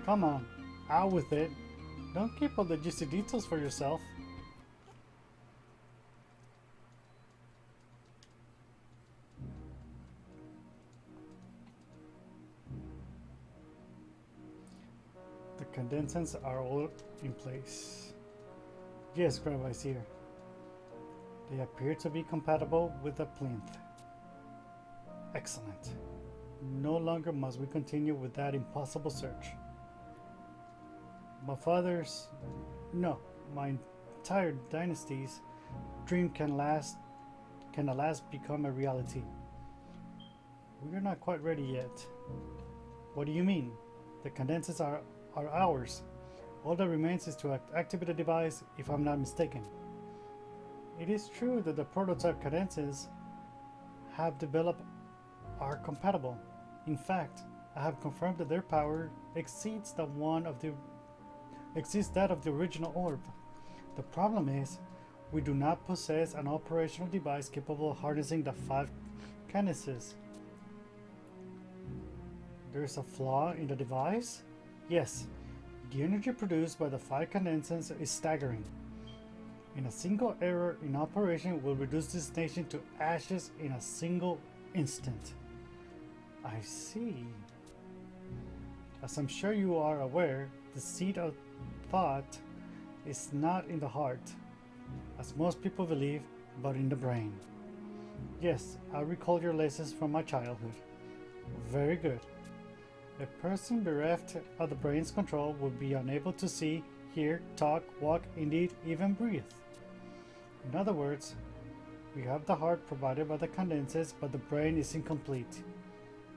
Come on, out with it. Don't keep all the juicy details for yourself. The condensers are all in place. Yes, Grab, I see here. They appear to be compatible with the plinth. Excellent. No longer must we continue with that impossible search. My entire dynasty's dream can at last become a reality. We are not quite ready yet. What do you mean? The condensers are ours. All that remains is to activate the device, if I'm not mistaken. It is true that the prototype condensers have developed are compatible. In fact, I have confirmed that their power exceeds that of the original orb. The problem is, we do not possess an operational device capable of harnessing the 5 condensers. There is a flaw in the device? Yes, the energy produced by the 5 condensers is staggering. And a single error in operation will reduce this nation to ashes in a single instant. I see. As I'm sure you are aware, the seat of thought is not in the heart, as most people believe, but in the brain. Yes, I recall your lessons from my childhood. Very good. A person bereft of the brain's control would be unable to see, hear, talk, walk, indeed, even breathe. In other words, we have the heart provided by the condenses, but the brain is incomplete.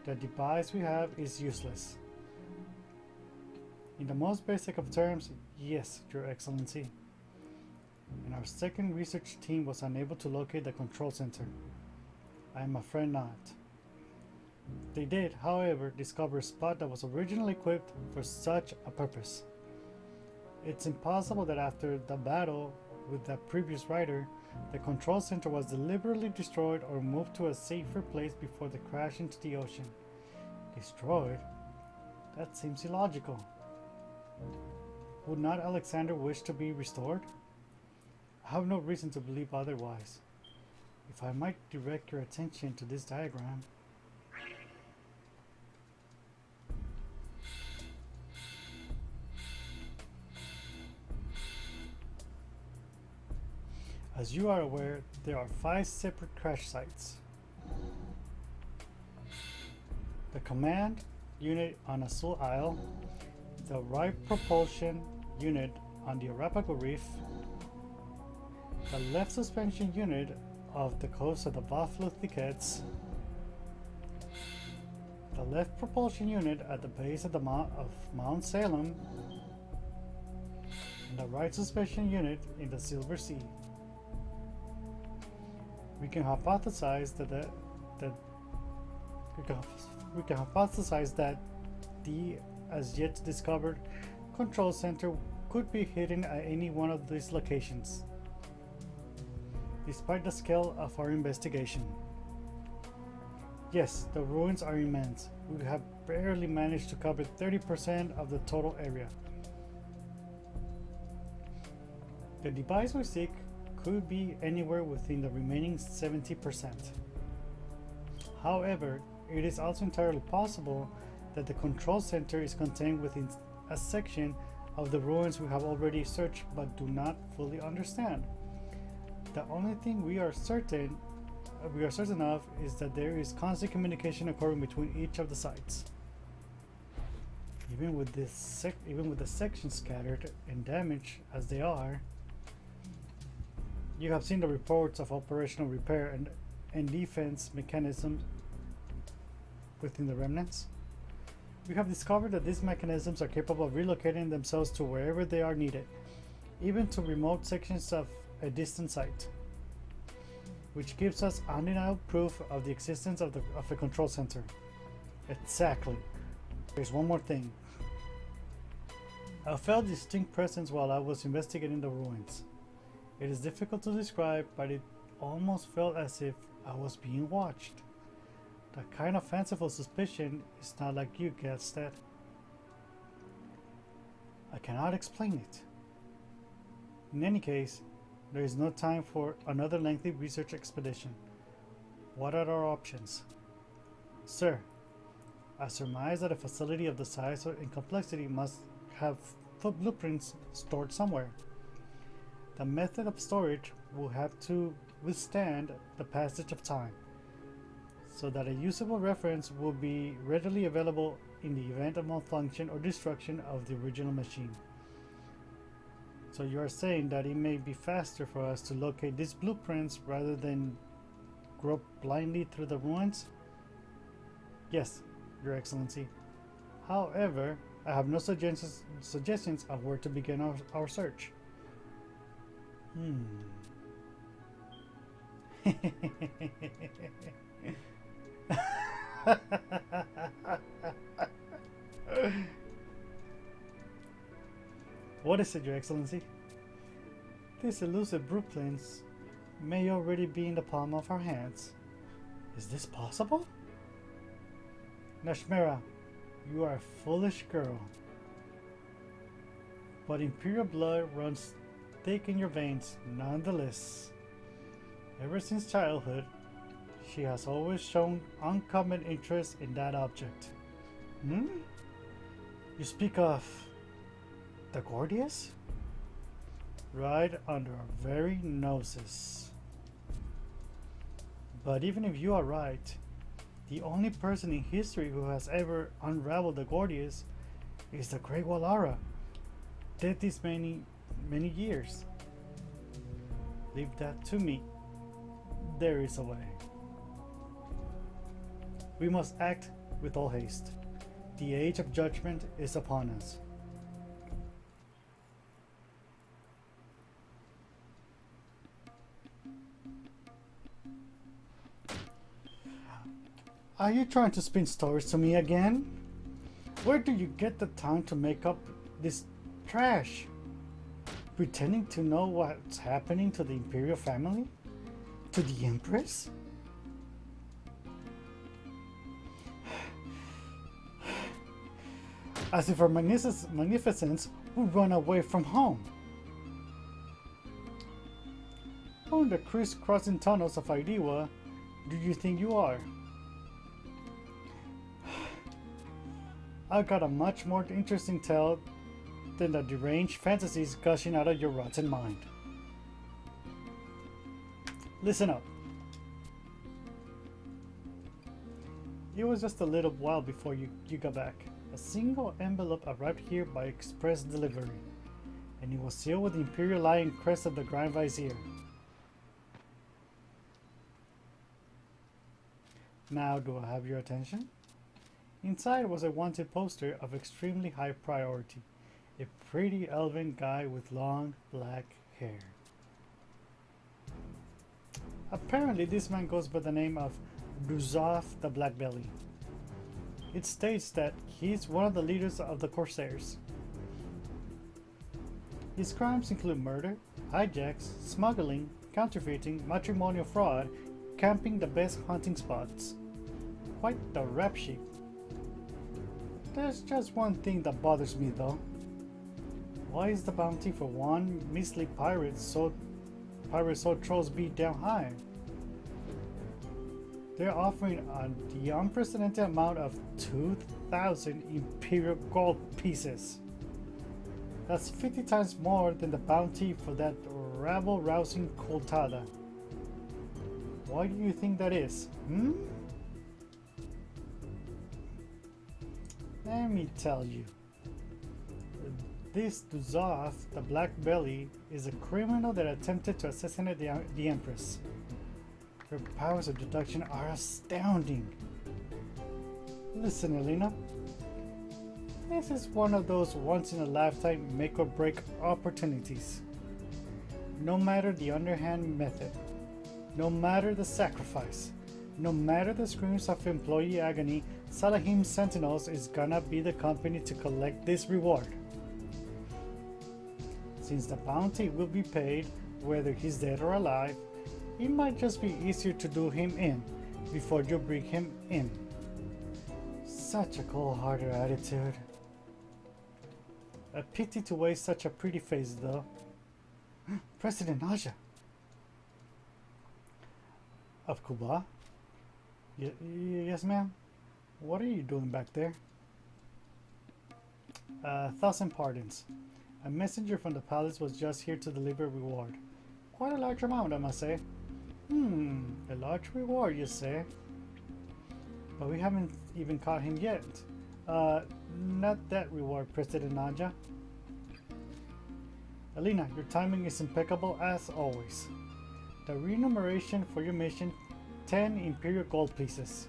The device we have is useless. In the most basic of terms, yes, Your Excellency. And our second research team was unable to locate the control center. I am afraid not. They did, however, discover a spot that was originally equipped for such a purpose. It's impossible that after the battle with the previous rider, the control center was deliberately destroyed or moved to a safer place before the crash into the ocean. Destroyed? That seems illogical. Would not Alexander wish to be restored? I have no reason to believe otherwise. If I might direct your attention to this diagram. As you are aware, there are 5 separate crash sites. The command unit on Azul Isle, the right propulsion unit on the Arapago Reef, the left suspension unit of the coast of the Buffalo Thickets, the left propulsion unit at the base of Mount Salem, and the right suspension unit in the Silver Sea. We can hypothesize that the as yet discovered control center could be hidden at any one of these locations, despite the scale of our investigation. Yes, the ruins are immense. We have barely managed to cover 30% of the total area. The device we seek could be anywhere within the remaining 70%. However, it is also entirely possible that the control center is contained within a section of the ruins we have already searched but do not fully understand. The only thing we are certain of is that there is constant communication occurring between each of the sites. Even with the sections scattered and damaged as they are, you have seen the reports of operational repair and defense mechanisms within the remnants. We have discovered that these mechanisms are capable of relocating themselves to wherever they are needed, even to remote sections of a distant site, which gives us undeniable proof of the existence of a control center. Exactly. There's one more thing. I felt a distinct presence while I was investigating the ruins. It is difficult to describe, but it almost felt as if I was being watched. That kind of fanciful suspicion is not like you guessed that. I cannot explain it. In any case, there is no time for another lengthy research expedition. What are our options? Sir, I surmise that a facility of the size and complexity must have blueprints stored somewhere. The method of storage will have to withstand the passage of time, so that a usable reference will be readily available in the event of malfunction or destruction of the original machine. So you are saying that it may be faster for us to locate these blueprints rather than grope blindly through the ruins? Yes, Your Excellency. However, I have no suggestions of where to begin our search. What is it, Your Excellency? These elusive blueprints may already be in the palm of our hands. Is this possible? Nashmera, you are a foolish girl. But Imperial blood runs thick in your veins nonetheless. Ever since childhood, she has always shown uncommon interest in that object. You speak of the Gordius? Right under our very noses. But even if you are right, the only person in history who has ever unraveled the Gordius is the Great Walara, dead these many years. Leave that to me. There is a way. We must act with all haste. The age of judgment is upon us. Are you trying to spin stories to me again? Where do you get the time to make up this trash? Pretending to know what's happening to the Imperial family? To the Empress? As if her magnificence would run away from home. Who in the crisscrossing tunnels of Idiwa do you think you are? I've got a much more interesting tale than the deranged fantasies gushing out of your rotten mind. Listen up. It was just a little while before you got back. A single envelope arrived here by express delivery, and it was sealed with the Imperial Lion crest of the Grand Vizier. Now do I have your attention? Inside was a wanted poster of extremely high priority. A pretty elven guy with long black hair. Apparently this man goes by the name of Duzaf the Blackbelly. It states that he's one of the leaders of the Corsairs. His crimes include murder, hijacks, smuggling, counterfeiting, matrimonial fraud, camping the best hunting spots. Quite the rap sheet. There's just one thing that bothers me though. Why is the bounty for one measly pirate so trolls beat down high? They're offering the unprecedented amount of 2,000 Imperial gold pieces. That's 50 times more than the bounty for that rabble-rousing Coltada. Why do you think that is? Let me tell you. This Duzaf, the Black Belly, is a criminal that attempted to assassinate the Empress. Her powers of deduction are astounding. Listen, Elena. This is one of those once-in-a-lifetime make-or-break opportunities. No matter the underhand method, no matter the sacrifice, no matter the screams of employee agony, Salahim Sentinels is gonna be the company to collect this reward. Since the bounty will be paid whether he's dead or alive, it might just be easier to do him in before you bring him in. Such a cold-hearted attitude. A pity to waste such a pretty face though. President Naja of Cuba? Yes ma'am? What are you doing back there? 1,000 pardons. A messenger from the palace was just here to deliver reward. Quite a large amount, I must say. A large reward, you say? But we haven't even caught him yet. Not that reward, President Naja. Alina, your timing is impeccable as always. The remuneration for your mission, 10 Imperial gold pieces.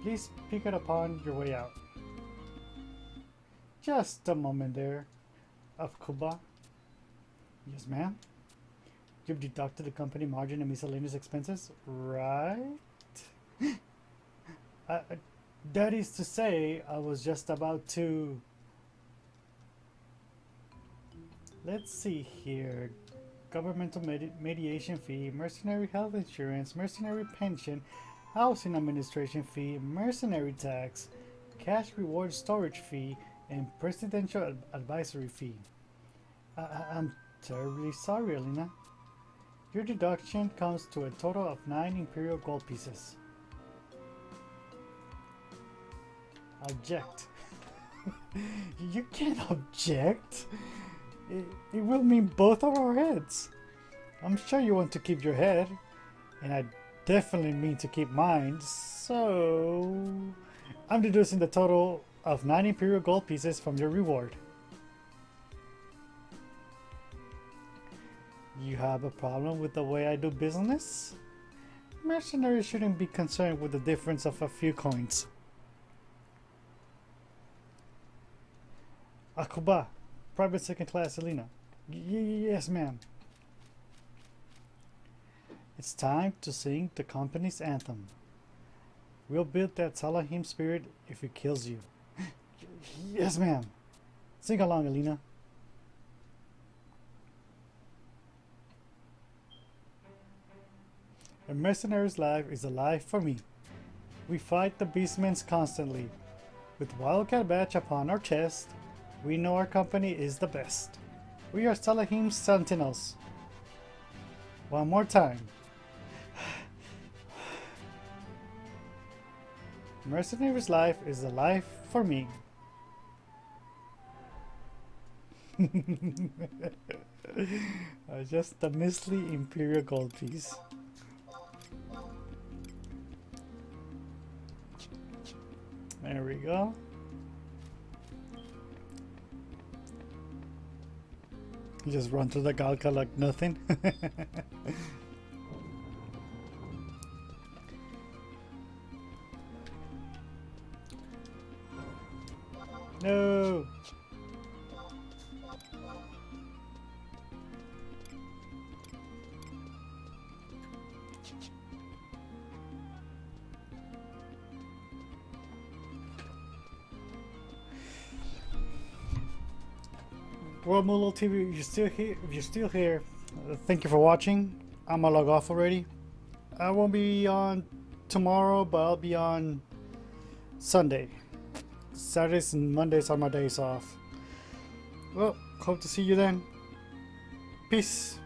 Please pick it upon your way out. Just a moment there. Of Cuba. Yes, ma'am. You've deducted the company margin and miscellaneous expenses, right? That is to say, I was just about to... Let's see here. Governmental mediation fee, mercenary health insurance, mercenary pension, housing administration fee, mercenary tax, cash reward storage fee, and presidential advisory fee. I'm terribly sorry, Alina. Your deduction comes to a total of 9 Imperial gold pieces. Object. You can't object. It will mean both of our heads. I'm sure you want to keep your head, and I definitely mean to keep mine, so I'm deducing the total of 9 Imperial gold pieces from your reward. You have a problem with the way I do business? Mercenaries shouldn't be concerned with the difference of a few coins. Akuba, Private Second Class Elena. Yes, ma'am. It's time to sing the company's anthem. We'll build that Salahim spirit if it kills you. Yes, ma'am. Sing along, Elena. A mercenary's life is a life for me. We fight the beastmen constantly. With Wildcat badge upon our chest, we know our company is the best. We are Salahim's sentinels. One more time. Mercenary's life is a life for me. Just a measly Imperial gold piece. There we go. You just run through the Galka like nothing. No. World Moolah TV, you're still here. If you're still here, thank you for watching. I'm gonna log off already. I won't be on tomorrow, but I'll be on Sunday. Saturdays and Mondays are my days off. Well, hope to see you then. Peace.